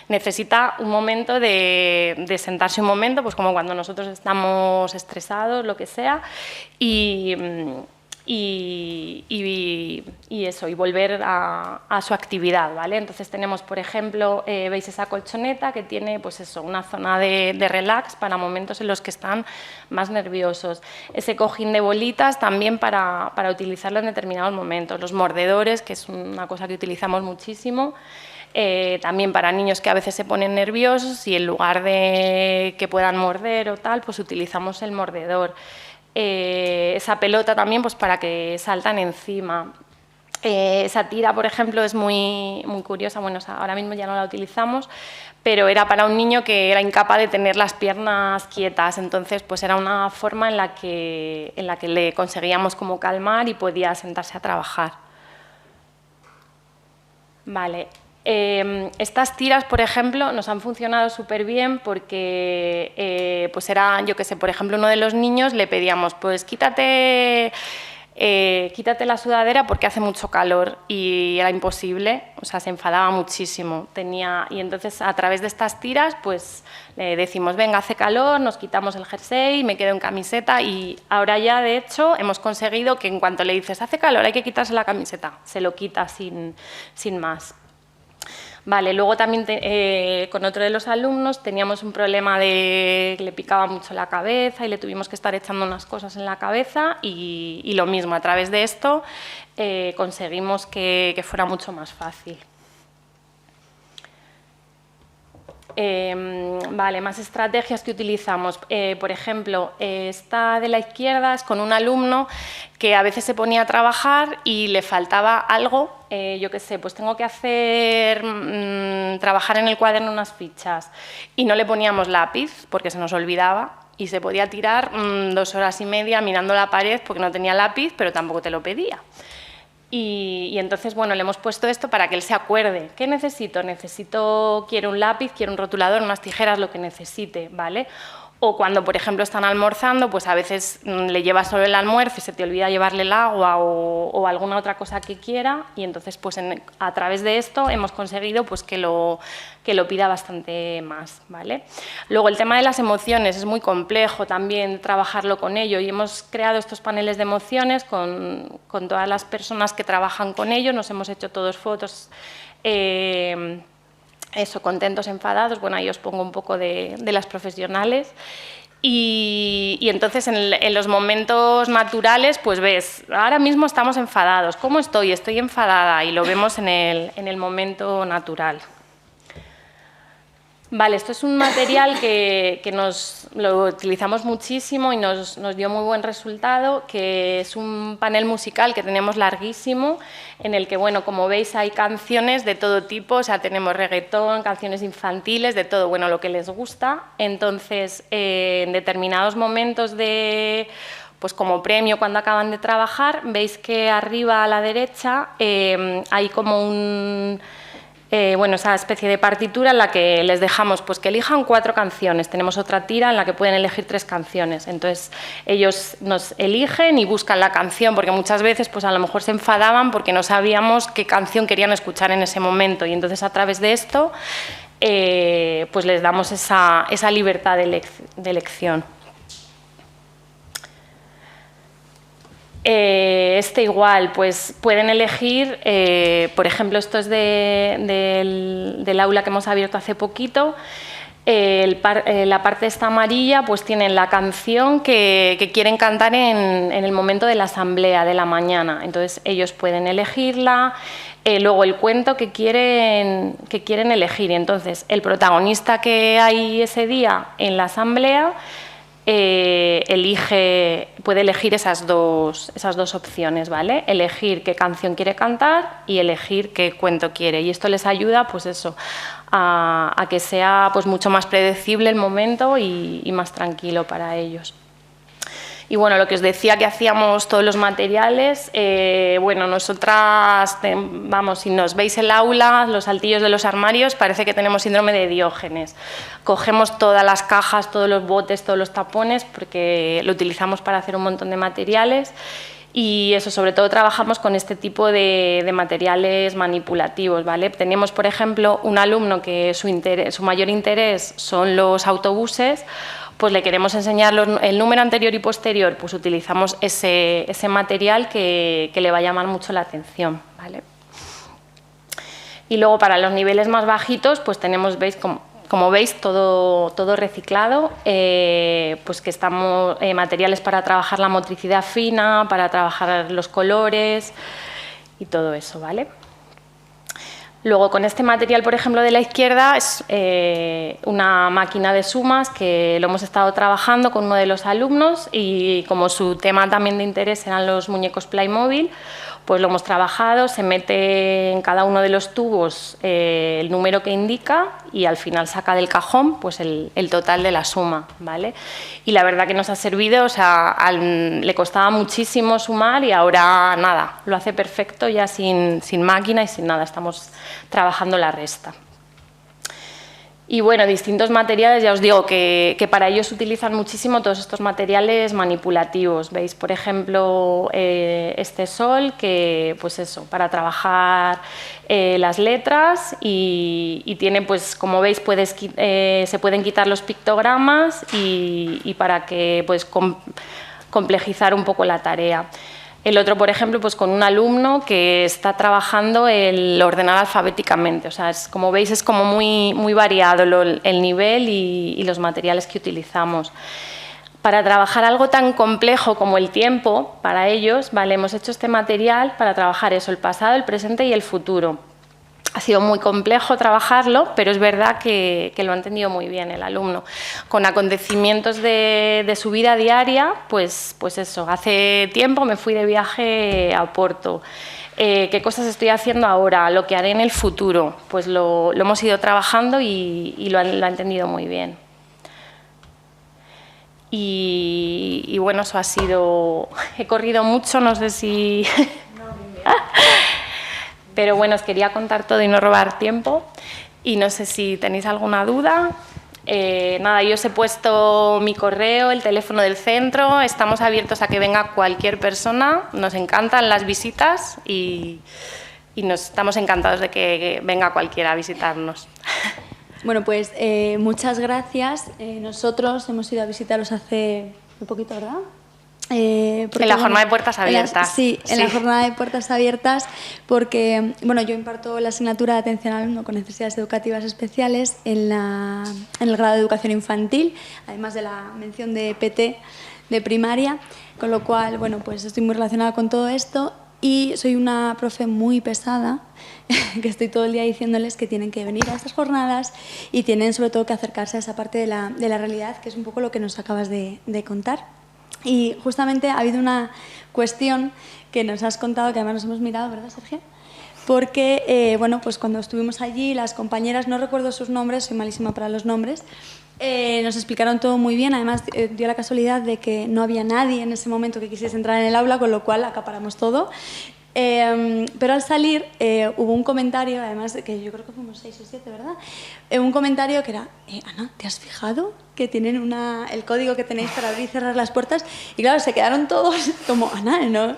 necesita un momento de sentarse un momento, pues como cuando nosotros estamos estresados, lo que sea, y eso, y volver a su actividad, ¿vale? Entonces tenemos, por ejemplo, veis esa colchoneta que tiene, pues eso, una zona de relax para momentos en los que están más nerviosos. Ese cojín de bolitas también para utilizarlo en determinados momentos. Los mordedores, que es una cosa que utilizamos muchísimo. También para niños que a veces se ponen nerviosos y en lugar de que puedan morder o tal, pues utilizamos el mordedor. Esa pelota también pues para que saltan encima. Esa tira, por ejemplo, es muy curiosa. Bueno, ahora mismo ya no la utilizamos, pero era para un niño que era incapaz de tener las piernas quietas. Entonces, pues era una forma en la que le conseguíamos como calmar y podía sentarse a trabajar. Vale. Estas tiras, por ejemplo, nos han funcionado súper bien porque, pues era, yo qué sé, por ejemplo, uno de los niños le pedíamos, pues quítate la sudadera porque hace mucho calor, y era imposible, o sea, se enfadaba muchísimo. Y entonces, a través de estas tiras, pues le decimos, venga, hace calor, nos quitamos el jersey, me quedo en camiseta, y ahora ya, de hecho, hemos conseguido que en cuanto le dices, hace calor, hay que quitarse la camiseta, se lo quita sin más. Vale, luego también con otro de los alumnos teníamos un problema de que le picaba mucho la cabeza y le tuvimos que estar echando unas cosas en la cabeza, y lo mismo, a través de esto conseguimos que fuera mucho más fácil. Vale, más estrategias que utilizamos. Por ejemplo, esta de la izquierda es con un alumno que a veces se ponía a trabajar y le faltaba algo, yo qué sé, pues tengo que hacer, trabajar en el cuaderno unas fichas, y no le poníamos lápiz porque se nos olvidaba, y se podía tirar 2 horas y media mirando la pared porque no tenía lápiz, pero tampoco te lo pedía. Y entonces, bueno, le hemos puesto esto para que él se acuerde. ¿Qué necesito? Quiero un lápiz, quiero un rotulador, unas tijeras, lo que necesite, ¿vale? O cuando, por ejemplo, están almorzando, pues a veces le llevas solo el almuerzo y se te olvida llevarle el agua o alguna otra cosa que quiera, y entonces, pues a través de esto hemos conseguido pues que lo pida bastante más, ¿vale? Luego, el tema de las emociones es muy complejo también trabajarlo con ello, y hemos creado estos paneles de emociones con todas las personas que trabajan con ellos. Nos hemos hecho todos fotos, contentos, enfadados. Bueno, ahí os pongo un poco de las profesionales. Y entonces, en los momentos naturales, pues ves, ahora mismo estamos enfadados. ¿Cómo estoy? Estoy enfadada, y lo vemos en el momento natural. Vale, esto es un material que lo utilizamos muchísimo y nos dio muy buen resultado, que es un panel musical que tenemos larguísimo, en el que, bueno, como veis, hay canciones de todo tipo, o sea, tenemos reggaetón, canciones infantiles, de todo, bueno, lo que les gusta. Entonces, en determinados momentos pues como premio, cuando acaban de trabajar, veis que arriba a la derecha hay como esa especie de partitura en la que les dejamos pues que elijan 4 canciones. Tenemos otra tira en la que pueden elegir 3 canciones. Entonces, ellos nos eligen y buscan la canción, porque muchas veces pues a lo mejor se enfadaban porque no sabíamos qué canción querían escuchar en ese momento, y entonces a través de esto pues les damos esa libertad de elección. Igual, pues pueden elegir, por ejemplo, esto es del aula que hemos abierto hace poquito. La parte esta amarilla, pues tienen la canción que quieren cantar en el momento de la asamblea de la mañana. Entonces, ellos pueden elegirla. Luego, el cuento que quieren elegir. Entonces, el protagonista que hay ese día en la asamblea puede elegir esas dos opciones, ¿vale? Elegir qué canción quiere cantar y elegir qué cuento quiere. Y esto les ayuda, pues eso, a que sea pues mucho más predecible el momento y más tranquilo para ellos. Y bueno, lo que os decía, que hacíamos todos los materiales, bueno, nosotras, vamos, si nos veis el aula, los altillos de los armarios, parece que tenemos síndrome de Diógenes. Cogemos todas las cajas, todos los botes, todos los tapones, porque lo utilizamos para hacer un montón de materiales. Y eso, sobre todo, trabajamos con este tipo de materiales manipulativos, ¿vale? Tenemos, por ejemplo, un alumno que su mayor interés son los autobuses. Pues le queremos enseñar el número anterior y posterior, pues utilizamos ese material que le va a llamar mucho la atención, ¿vale? Y luego, para los niveles más bajitos, pues tenemos, como veis, todo reciclado, pues que estamos materiales para trabajar la motricidad fina, para trabajar los colores y todo eso, ¿vale? Luego, con este material, por ejemplo, de la izquierda, es una máquina de sumas que lo hemos estado trabajando con uno de los alumnos, y como su tema también de interés eran los muñecos Playmobil, pues lo hemos trabajado, se mete en cada uno de los tubos el número que indica y al final saca del cajón pues el total de la suma, ¿vale? Y la verdad que nos ha servido, o sea, le costaba muchísimo sumar y ahora nada, lo hace perfecto ya sin máquina y sin nada, estamos trabajando la resta. Y bueno, distintos materiales, ya os digo que para ello se utilizan muchísimo todos estos materiales manipulativos. ¿Veis? Por ejemplo, este sol, que pues eso, para trabajar las letras y tiene, pues como veis, se pueden quitar los pictogramas y para que pues complejizar un poco la tarea. El otro, por ejemplo, pues con un alumno que está trabajando el ordenar alfabéticamente. O sea, como veis, es como muy variado el nivel y los materiales que utilizamos. Para trabajar algo tan complejo como el tiempo, para ellos, ¿vale? Hemos hecho este material para trabajar eso, el pasado, el presente y el futuro. Ha sido muy complejo trabajarlo, pero es verdad que lo ha entendido muy bien el alumno. Con acontecimientos de su vida diaria, pues eso, hace tiempo me fui de viaje a Oporto. ¿Qué cosas estoy haciendo ahora? Lo que haré en el futuro. Pues lo hemos ido trabajando y lo ha entendido muy bien. Y bueno, eso ha sido... He corrido mucho, no sé si... Pero bueno, os quería contar todo y no robar tiempo. Y no sé si tenéis alguna duda. Nada, yo os he puesto mi correo, el teléfono del centro. Estamos abiertos a que venga cualquier persona. Nos encantan las visitas y estamos encantados de que venga cualquiera a visitarnos. Bueno, pues muchas gracias. Nosotros hemos ido a visitarlos hace muy poquito, ¿verdad? En la jornada de puertas abiertas. Sí, en la jornada de puertas abiertas, porque bueno, yo imparto la asignatura de atención al alumno con necesidades educativas especiales en el grado de educación infantil, además de la mención de PT de primaria, con lo cual, bueno, pues estoy muy relacionada con todo esto y soy una profe muy pesada, que estoy todo el día diciéndoles que tienen que venir a estas jornadas y tienen sobre todo que acercarse a esa parte de la realidad, que es un poco lo que nos acabas de contar. Y justamente ha habido una cuestión que nos has contado, que además nos hemos mirado, ¿verdad, Sergio? Porque, bueno, pues cuando estuvimos allí, las compañeras, no recuerdo sus nombres, soy malísima para los nombres, nos explicaron todo muy bien. Además, dio la casualidad de que no había nadie en ese momento que quisiese entrar en el aula, con lo cual acaparamos todo. Pero al salir hubo un comentario, además, que yo creo que fuimos 6 o 7, ¿verdad? Un comentario que era, Ana, ¿te has fijado que tienen el código que tenéis para abrir y cerrar las puertas? Y claro, se quedaron todos como, Ana, ¿no?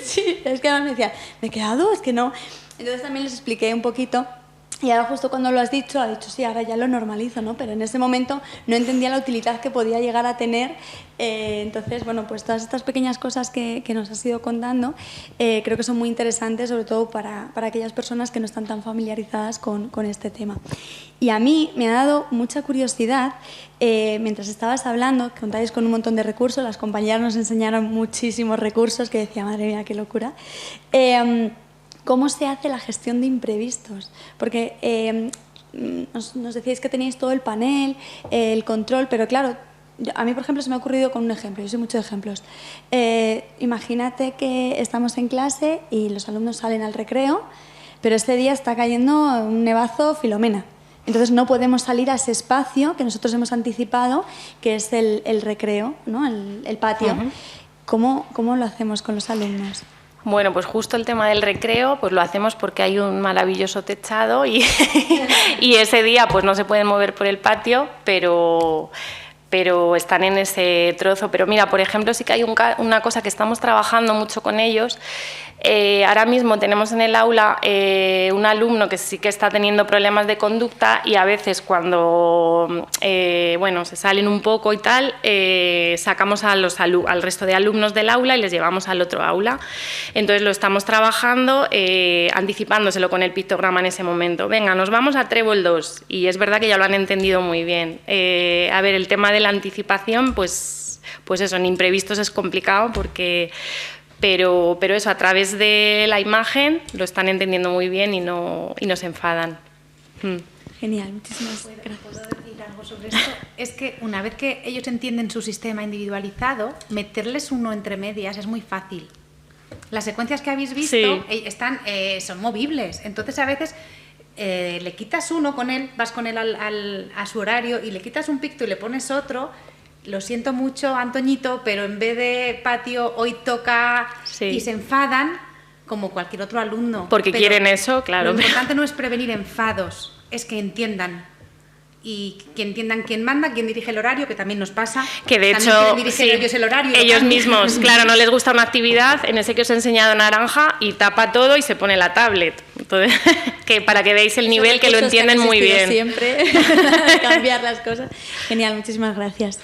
Sí, es que además me decían, ¿me he quedado? Es que no. Entonces también les expliqué un poquito. Y ahora justo cuando lo has dicho, ha dicho, sí, ahora ya lo normalizo, ¿no? Pero en ese momento no entendía la utilidad que podía llegar a tener. Entonces, bueno, pues todas estas pequeñas cosas que nos has ido contando creo que son muy interesantes, sobre todo para aquellas personas que no están tan familiarizadas con este tema. Y a mí me ha dado mucha curiosidad, mientras estabas hablando, que contáis con un montón de recursos, las compañeras nos enseñaron muchísimos recursos, que decía, madre mía, qué locura. ¿Cómo se hace la gestión de imprevistos? Porque nos decíais que teníais todo el panel, el control, pero claro, a mí, por ejemplo, se me ha ocurrido con un ejemplo, yo sé muchos ejemplos. Imagínate que estamos en clase y los alumnos salen al recreo, pero este día está cayendo un nevazo Filomena. Entonces no podemos salir a ese espacio que nosotros hemos anticipado, que es el recreo, ¿no? el patio. ¿Cómo lo hacemos con los alumnos? Bueno, pues justo el tema del recreo, pues lo hacemos porque hay un maravilloso techado y ese día pues no se pueden mover por el patio, pero están en ese trozo. Pero mira, por ejemplo, sí que hay una cosa que estamos trabajando mucho con ellos. Ahora mismo tenemos en el aula un alumno que sí que está teniendo problemas de conducta y a veces cuando bueno, se salen un poco y tal, sacamos al resto de alumnos del aula y les llevamos al otro aula. Entonces lo estamos trabajando, anticipándoselo con el pictograma en ese momento. Venga, nos vamos a Trébol 2 y es verdad que ya lo han entendido muy bien. A ver, el tema de la anticipación, pues eso, en imprevistos es complicado porque... Pero eso, a través de la imagen lo están entendiendo muy bien y no se enfadan. Genial, muchísimas gracias. ¿Puedo decir algo sobre esto? Es que una vez que ellos entienden su sistema individualizado, meterles uno entre medias es muy fácil. Las secuencias que habéis visto son movibles, entonces a veces le quitas uno con él, vas con él a su horario y le quitas un picto y le pones otro. Lo siento mucho, Antoñito, pero en vez de patio hoy toca y se enfadan como cualquier otro alumno. Porque quieren eso, claro. Lo importante no es prevenir enfados, es que entiendan. Y que entiendan quién manda, quién dirige el horario, que también nos pasa. Que de hecho, ellos mismos, claro, no les gusta una actividad, en ese que os he enseñado naranja, y tapa todo y se pone la tablet. Entonces, que para que veáis el nivel, que lo entienden muy bien. Siempre cambiar las cosas. Genial, muchísimas gracias.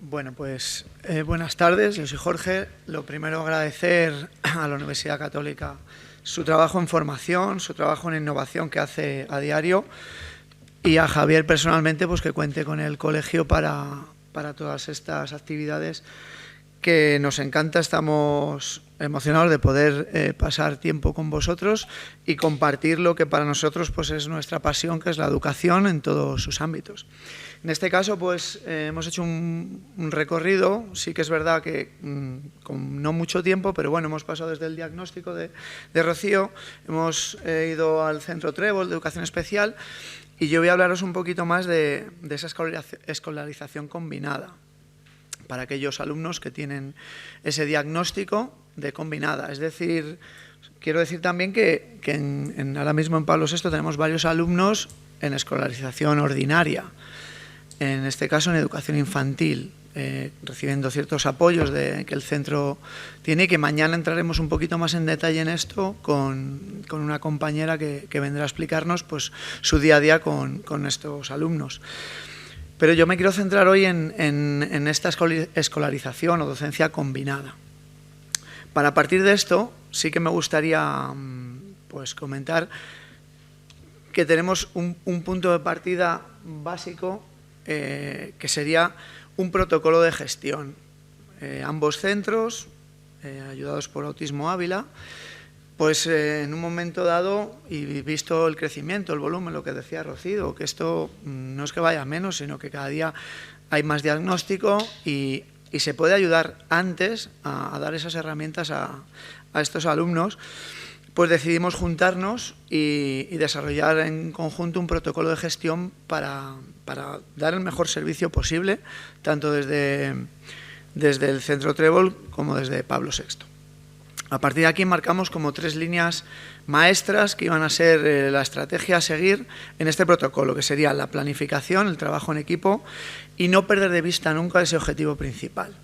Bueno, pues buenas tardes, yo soy Jorge. Lo primero, agradecer a la Universidad Católica su trabajo en formación, su trabajo en innovación que hace a diario, y a Javier personalmente, pues que cuente con el colegio para todas estas actividades que nos encanta. Estamos emocionados de poder pasar tiempo con vosotros y compartir lo que para nosotros pues es nuestra pasión, que es la educación en todos sus ámbitos. En este caso, pues hemos hecho un recorrido. Sí que es verdad que con no mucho tiempo, pero bueno, hemos pasado desde el diagnóstico de Rocío, hemos ido al Centro Trébol de Educación Especial, y yo voy a hablaros un poquito más de esa escolarización combinada, para aquellos alumnos que tienen ese diagnóstico de combinada. Es decir, quiero decir también que ahora mismo en Pablo VI tenemos varios alumnos en escolarización ordinaria, en este caso en educación infantil, recibiendo ciertos apoyos que el centro tiene, y que mañana entraremos un poquito más en detalle en esto con una compañera que vendrá a explicarnos pues, su día a día con estos alumnos. Pero yo me quiero centrar hoy en esta escolarización o docencia combinada. Para partir de esto, sí que me gustaría pues, comentar que tenemos un punto de partida básico, que sería un protocolo de gestión. Ambos centros, ayudados por Autismo Ávila, pues en un momento dado, y visto el crecimiento, el volumen, lo que decía Rocío, que esto no es que vaya menos, sino que cada día hay más diagnóstico y se puede ayudar antes a dar esas herramientas a estos alumnos, pues decidimos juntarnos y desarrollar en conjunto un protocolo de gestión para dar el mejor servicio posible, tanto desde el Centro Trébol como desde Pablo VI. A partir de aquí marcamos como 3 líneas maestras que iban a ser la estrategia a seguir en este protocolo, que sería la planificación, el trabajo en equipo y no perder de vista nunca ese objetivo principal.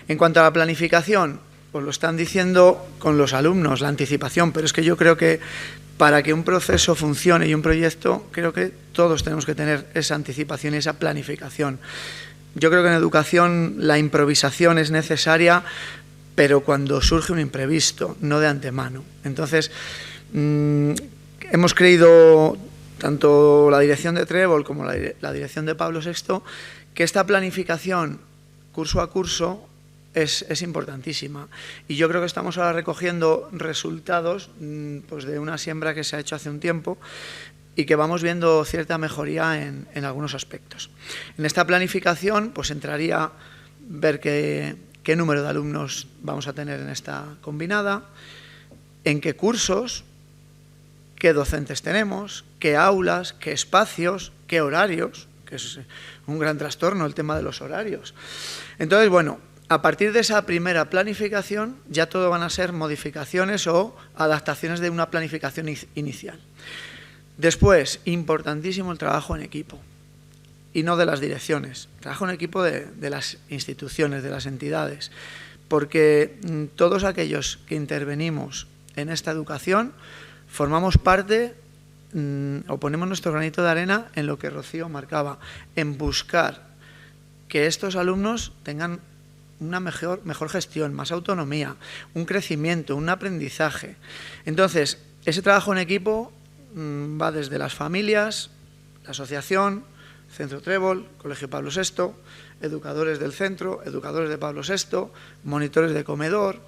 En cuanto a la planificación, pues lo están diciendo con los alumnos, la anticipación, pero es que yo creo que para que un proceso funcione y un proyecto, creo que todos tenemos que tener esa anticipación y esa planificación. Yo creo que en educación la improvisación es necesaria, pero cuando surge un imprevisto, no de antemano. Entonces, hemos creído, tanto la dirección de Trébol como la dirección de Pablo VI, que esta planificación curso a curso es importantísima. Y yo creo que estamos ahora recogiendo resultados pues de una siembra que se ha hecho hace un tiempo y que vamos viendo cierta mejoría en algunos aspectos. En esta planificación pues entraría ver qué número de alumnos vamos a tener en esta combinada, en qué cursos, qué docentes tenemos, qué aulas, qué espacios, qué horarios, que es un gran trastorno el tema de los horarios. Entonces, bueno, a partir de esa primera planificación ya todo van a ser modificaciones o adaptaciones de una planificación inicial. Después, importantísimo el trabajo en equipo, y no de las direcciones, trabajo en equipo de las instituciones, de las entidades, porque todos aquellos que intervenimos en esta educación formamos parte o ponemos nuestro granito de arena en lo que Rocío marcaba, en buscar que estos alumnos tengan una mejor gestión, más autonomía, un crecimiento, un aprendizaje. Entonces, ese trabajo en equipo va desde las familias, la asociación, Centro Trébol, Colegio Pablo VI, educadores del centro, educadores de Pablo VI, monitores de comedor,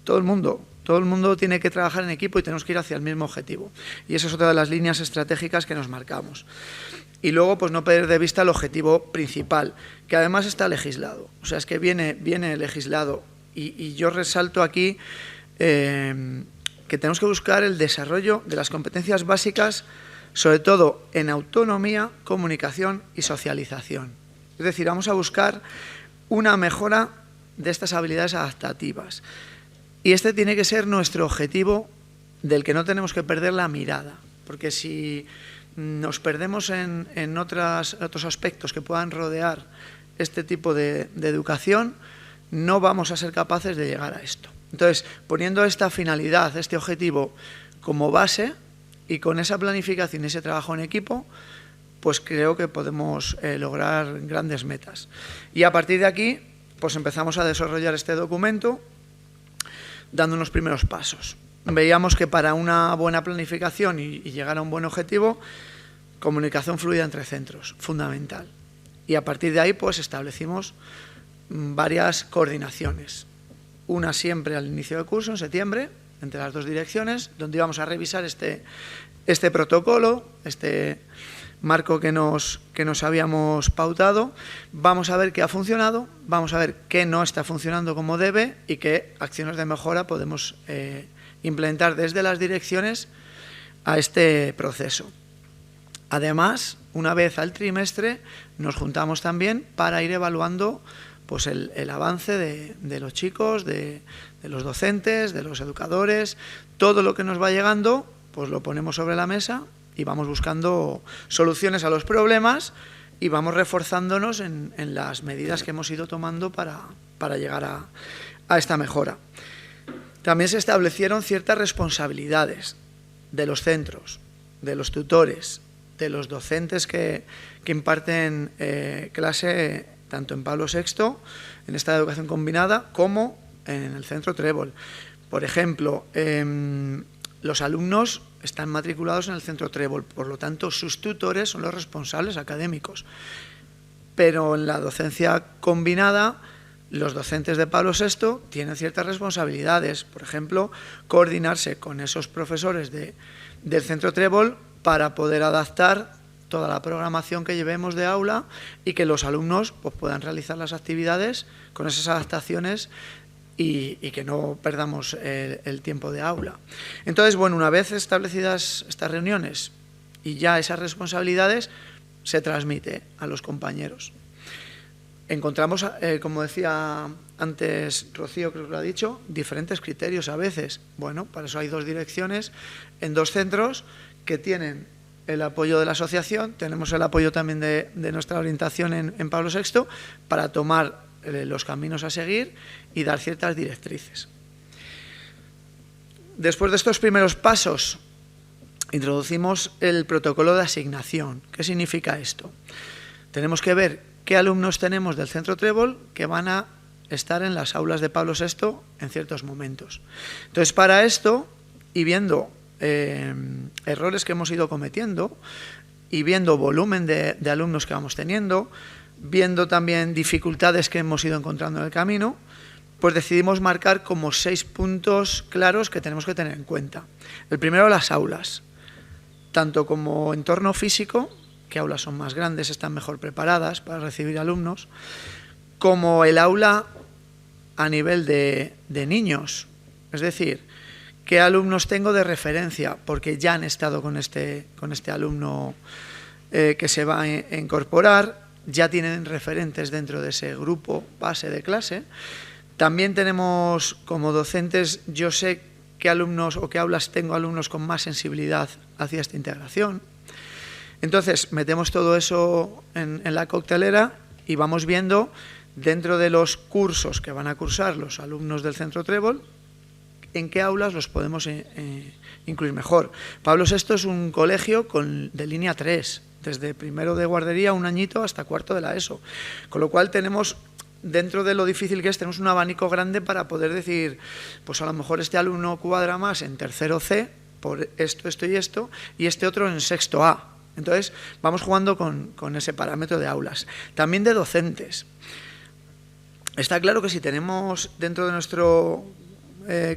todo el mundo tiene que trabajar en equipo y tenemos que ir hacia el mismo objetivo. Y esa es otra de las líneas estratégicas que nos marcamos. Y luego, pues no perder de vista el objetivo principal, que además está legislado. O sea, es que viene legislado. Y yo resalto aquí que tenemos que buscar el desarrollo de las competencias básicas, sobre todo en autonomía, comunicación y socialización. Es decir, vamos a buscar una mejora de estas habilidades adaptativas. Y este tiene que ser nuestro objetivo, del que no tenemos que perder la mirada, porque si nos perdemos en otros aspectos que puedan rodear este tipo de educación, no vamos a ser capaces de llegar a esto. Entonces, poniendo esta finalidad, este objetivo como base y con esa planificación y ese trabajo en equipo, pues creo que podemos lograr grandes metas. Y a partir de aquí, pues empezamos a desarrollar este documento dando unos primeros pasos. Veíamos que para una buena planificación y llegar a un buen objetivo, comunicación fluida entre centros, fundamental. Y a partir de ahí, pues establecimos varias coordinaciones. Una siempre al inicio del curso, en septiembre, entre las dos direcciones, donde íbamos a revisar este protocolo, este marco que nos habíamos pautado. Vamos a ver qué ha funcionado, vamos a ver qué no está funcionando como debe y qué acciones de mejora podemos implementar desde las direcciones a este proceso. Además, una vez al trimestre, nos juntamos también para ir evaluando pues el avance de los chicos, de los docentes, de los educadores. Todo lo que nos va llegando, pues lo ponemos sobre la mesa y vamos buscando soluciones a los problemas y vamos reforzándonos en las medidas que hemos ido tomando para llegar a esta mejora. También se establecieron ciertas responsabilidades de los centros, de los tutores, de los docentes que imparten clase tanto en Pablo VI, en esta educación combinada, como en el Centro Trébol. Por ejemplo, los alumnos están matriculados en el Centro Trébol, por lo tanto, sus tutores son los responsables académicos. Pero en la docencia combinada, los docentes de Pablo VI tienen ciertas responsabilidades. Por ejemplo, coordinarse con esos profesores del Centro Trébol para poder adaptar toda la programación que llevemos de aula y que los alumnos pues, puedan realizar las actividades con esas adaptaciones y que no perdamos el tiempo de aula. Entonces, bueno, una vez establecidas estas reuniones y ya esas responsabilidades, se transmite a los compañeros. Encontramos, como decía antes Rocío, creo que lo ha dicho, diferentes criterios a veces. Bueno, para eso hay dos direcciones en dos centros que tienen el apoyo de la asociación, tenemos el apoyo también de nuestra orientación en Pablo VI para tomar los caminos a seguir y dar ciertas directrices. Después de estos primeros pasos, introducimos el protocolo de asignación. ¿Qué significa esto? Tenemos que ver qué alumnos tenemos del Centro Trébol que van a estar en las aulas de Pablo VI en ciertos momentos. Entonces, para esto, y viendo errores que hemos ido cometiendo y viendo volumen de alumnos que vamos teniendo, viendo también dificultades que hemos ido encontrando en el camino, pues decidimos marcar como 6 puntos claros que tenemos que tener en cuenta. El primero, las aulas, tanto como entorno físico, que aulas son más grandes, están mejor preparadas para recibir alumnos, como el aula a nivel de niños, es decir, qué alumnos tengo de referencia, porque ya han estado con este alumno que se va a incorporar, ya tienen referentes dentro de ese grupo base de clase. También tenemos como docentes, yo sé qué alumnos o qué aulas tengo alumnos con más sensibilidad hacia esta integración. Entonces, metemos todo eso en la coctelera y vamos viendo dentro de los cursos que van a cursar los alumnos del Centro Trébol, en qué aulas los podemos incluir mejor. Pablo VI es un colegio de línea 3, desde primero de guardería, un añito, hasta cuarto de la ESO. Con lo cual tenemos, dentro de lo difícil que es, tenemos un abanico grande para poder decir, pues a lo mejor este alumno cuadra más en tercero C por esto, esto y esto, y este otro en sexto A. Entonces, vamos jugando con ese parámetro de aulas. También de docentes. Está claro que si tenemos dentro de nuestro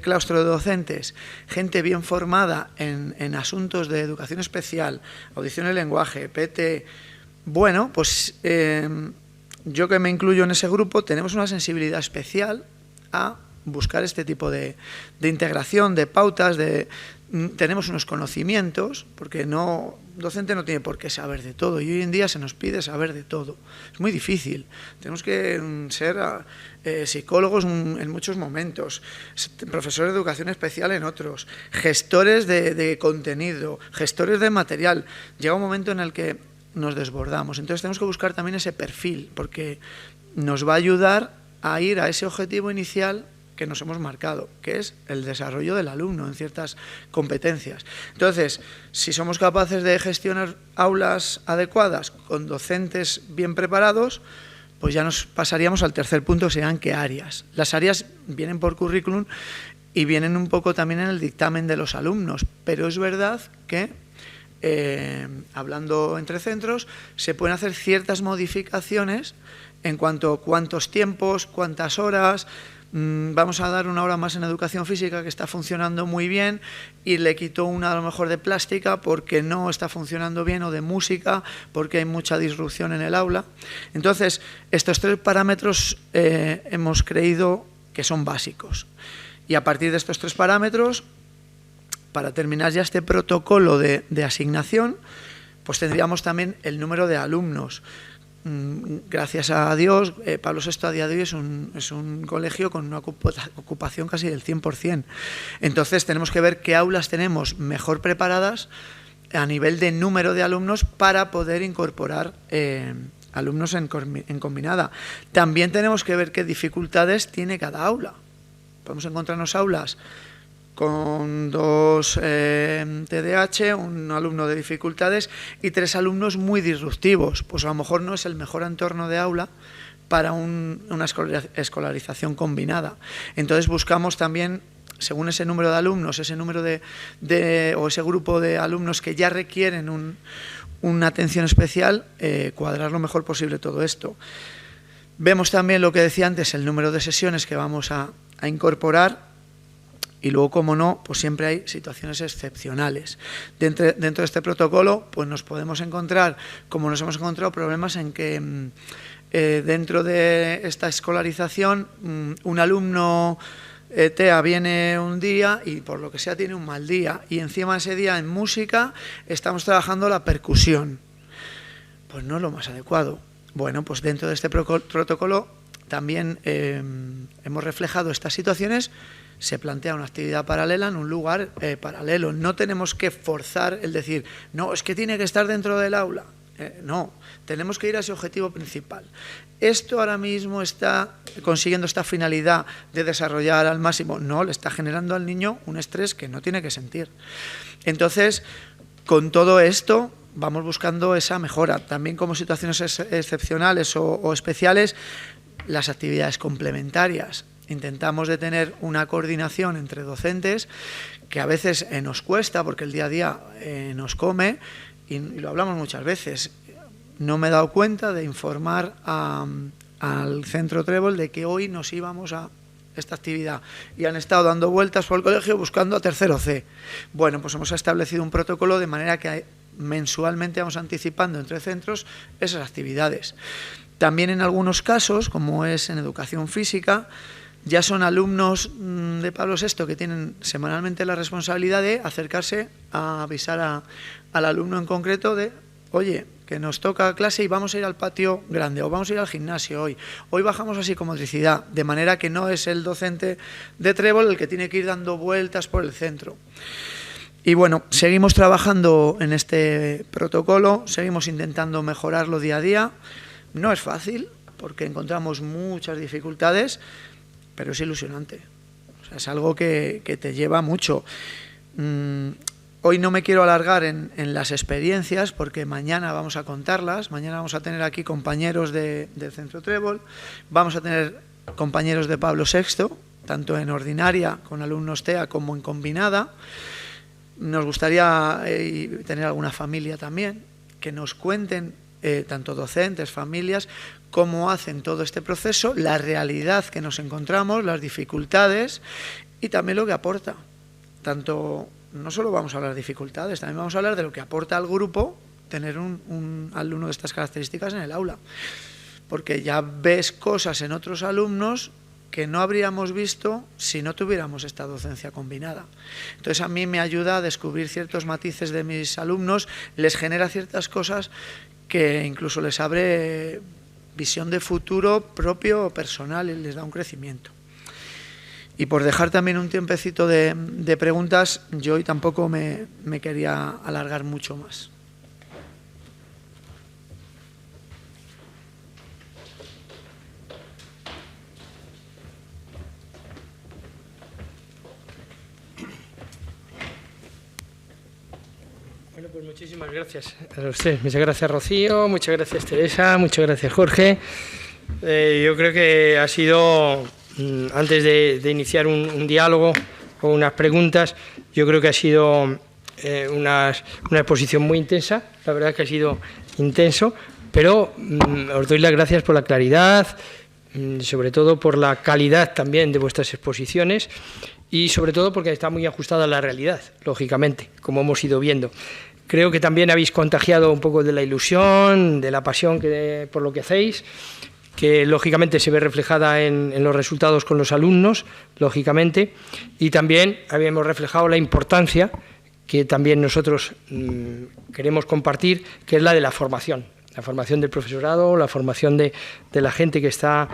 claustro de docentes gente bien formada en asuntos de educación especial, audición y lenguaje, PT, bueno, pues yo que me incluyo en ese grupo, tenemos una sensibilidad especial a buscar este tipo de integración, de pautas, tenemos unos conocimientos, porque docente no tiene por qué saber de todo, y hoy en día se nos pide saber de todo. Es muy difícil. Tenemos que ser psicólogos en muchos momentos, profesores de educación especial en otros, gestores de contenido, gestores de material. Llega un momento en el que nos desbordamos. Entonces tenemos que buscar también ese perfil, porque nos va a ayudar a ir a ese objetivo inicial que nos hemos marcado, que es el desarrollo del alumno en ciertas competencias. Entonces, si somos capaces de gestionar aulas adecuadas con docentes bien preparados, pues ya nos pasaríamos al tercer punto, que serían qué áreas. Las áreas vienen por currículum y vienen un poco también en el dictamen de los alumnos, pero es verdad que, hablando entre centros, se pueden hacer ciertas modificaciones en cuanto a cuántos tiempos, cuántas horas. Vamos a dar una hora más en educación física que está funcionando muy bien y le quito una a lo mejor de plástica porque no está funcionando bien, o de música porque hay mucha disrupción en el aula. Entonces, estos tres parámetros hemos creído que son básicos. Y a partir de estos tres parámetros, para terminar ya este protocolo de asignación, pues tendríamos también el número de alumnos. Gracias a Dios, Pablo VI a día de hoy es un colegio con una ocupación casi del 100%. Entonces tenemos que ver qué aulas tenemos mejor preparadas a nivel de número de alumnos para poder incorporar alumnos en combinada. También tenemos que ver qué dificultades tiene cada aula. Podemos encontrarnos aulas con 2 TDAH, un alumno de dificultades y 3 alumnos muy disruptivos. Pues a lo mejor no es el mejor entorno de aula para una escolarización combinada. Entonces buscamos también, según ese número de alumnos, ese número o ese grupo de alumnos que ya requieren una atención especial, cuadrar lo mejor posible todo esto. Vemos también lo que decía antes, el número de sesiones que vamos a incorporar. Y luego, como no, pues siempre hay situaciones excepcionales. Dentro de este protocolo, pues nos podemos encontrar, como nos hemos encontrado, problemas en que dentro de esta escolarización un alumno TEA viene un día y por lo que sea tiene un mal día, y encima ese día en música estamos trabajando la percusión. Pues no es lo más adecuado. Bueno, pues dentro de este protocolo también hemos reflejado estas situaciones. Se plantea una actividad paralela en un lugar paralelo. No tenemos que forzar el decir, no, es que tiene que estar dentro del aula. No, tenemos que ir a ese objetivo principal. Esto ahora mismo está consiguiendo esta finalidad de desarrollar al máximo. No, le está generando al niño un estrés que no tiene que sentir. Entonces, con todo esto, vamos buscando esa mejora. También como situaciones excepcionales o especiales, las actividades complementarias. Intentamos de tener una coordinación entre docentes que a veces nos cuesta porque el día a día nos come, y lo hablamos muchas veces. No me he dado cuenta de informar al Centro Trébol de que hoy nos íbamos a esta actividad y han estado dando vueltas por el colegio buscando a tercero C. Bueno, pues hemos establecido un protocolo de manera que mensualmente vamos anticipando entre centros esas actividades. También en algunos casos, como es en educación física, ya son alumnos de Pablo VI que tienen semanalmente la responsabilidad de acercarse a avisar al alumno en concreto de, oye, que nos toca clase y vamos a ir al patio grande o vamos a ir al gimnasio hoy bajamos a psicomotricidad, de manera que no es el docente de Trébol el que tiene que ir dando vueltas por el centro. Y bueno, seguimos trabajando en este protocolo, seguimos intentando mejorarlo día a día. No es fácil porque encontramos muchas dificultades, pero es ilusionante. O sea, es algo que te lleva mucho. Hoy no me quiero alargar en las experiencias porque mañana vamos a contarlas. Mañana vamos a tener aquí compañeros del Centro Trébol, vamos a tener compañeros de Pablo VI, tanto en ordinaria con alumnos TEA como en combinada. Nos gustaría tener alguna familia también, que nos cuenten, tanto docentes, familias, cómo hacen todo este proceso, la realidad que nos encontramos, las dificultades y también lo que aporta. Tanto, no solo vamos a hablar de dificultades, también vamos a hablar de lo que aporta al grupo tener un alumno de estas características en el aula. Porque ya ves cosas en otros alumnos que no habríamos visto si no tuviéramos esta docencia combinada. Entonces a mí me ayuda a descubrir ciertos matices de mis alumnos, les genera ciertas cosas que incluso les abre visión de futuro propio personal y les da un crecimiento. Y por dejar también un tiempecito de preguntas, yo hoy tampoco me quería alargar mucho más. Bueno, pues muchísimas gracias a ustedes. Muchas gracias, Rocío, muchas gracias, Teresa, muchas gracias, Jorge. Yo creo que ha sido, antes de iniciar un diálogo o unas preguntas, yo creo que ha sido una exposición muy intensa, la verdad que ha sido intenso, pero os doy las gracias por la claridad, sobre todo por la calidad también de vuestras exposiciones y sobre todo porque está muy ajustada a la realidad, lógicamente, como hemos ido viendo. Creo que también habéis contagiado un poco de la ilusión, de la pasión por lo que hacéis, que lógicamente se ve reflejada en los resultados con los alumnos, lógicamente, y también habíamos reflejado la importancia que también nosotros queremos compartir, que es la de la formación del profesorado, la formación de la gente que está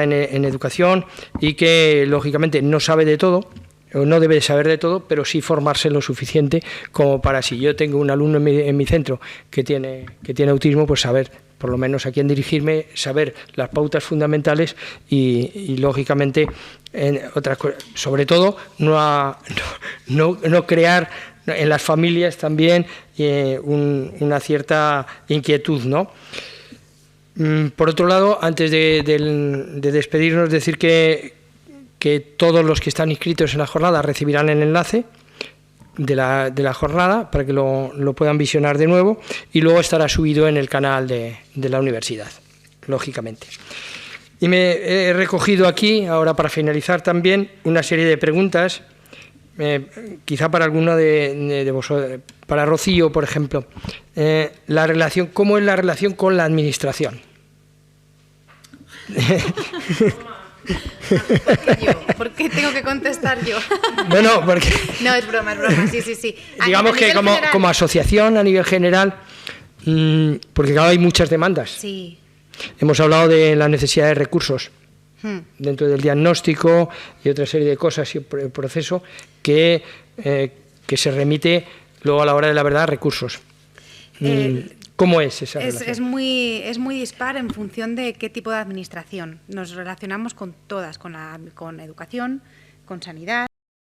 en educación y que lógicamente no sabe de todo, o no debe saber de todo, pero sí formarse lo suficiente como para, si yo tengo un alumno en mi centro que tiene autismo, pues saber por lo menos a quién dirigirme, saber las pautas fundamentales y lógicamente, otras cosas, sobre todo no crear en las familias también una cierta inquietud, ¿no? Por otro lado, antes de despedirnos, decir que todos los que están inscritos en la jornada recibirán el enlace de la jornada para que lo puedan visionar de nuevo y luego estará subido en el canal de la universidad, lógicamente. Y me he recogido aquí, ahora para finalizar también, una serie de preguntas, quizá para alguno de vosotros, para Rocío, por ejemplo, ¿cómo es la relación con la administración? ¿Por qué tengo que contestar yo? Bueno, porque... No, es broma, sí. Digamos que como asociación a nivel general, porque claro, hay muchas demandas. Sí. Hemos hablado de la necesidad de recursos dentro del diagnóstico y otra serie de cosas y el proceso que se remite luego a la hora de la verdad a recursos. ¿Cómo es esa relación? Es muy dispar en función de qué tipo de administración. Nos relacionamos con todas, con educación, con sanidad,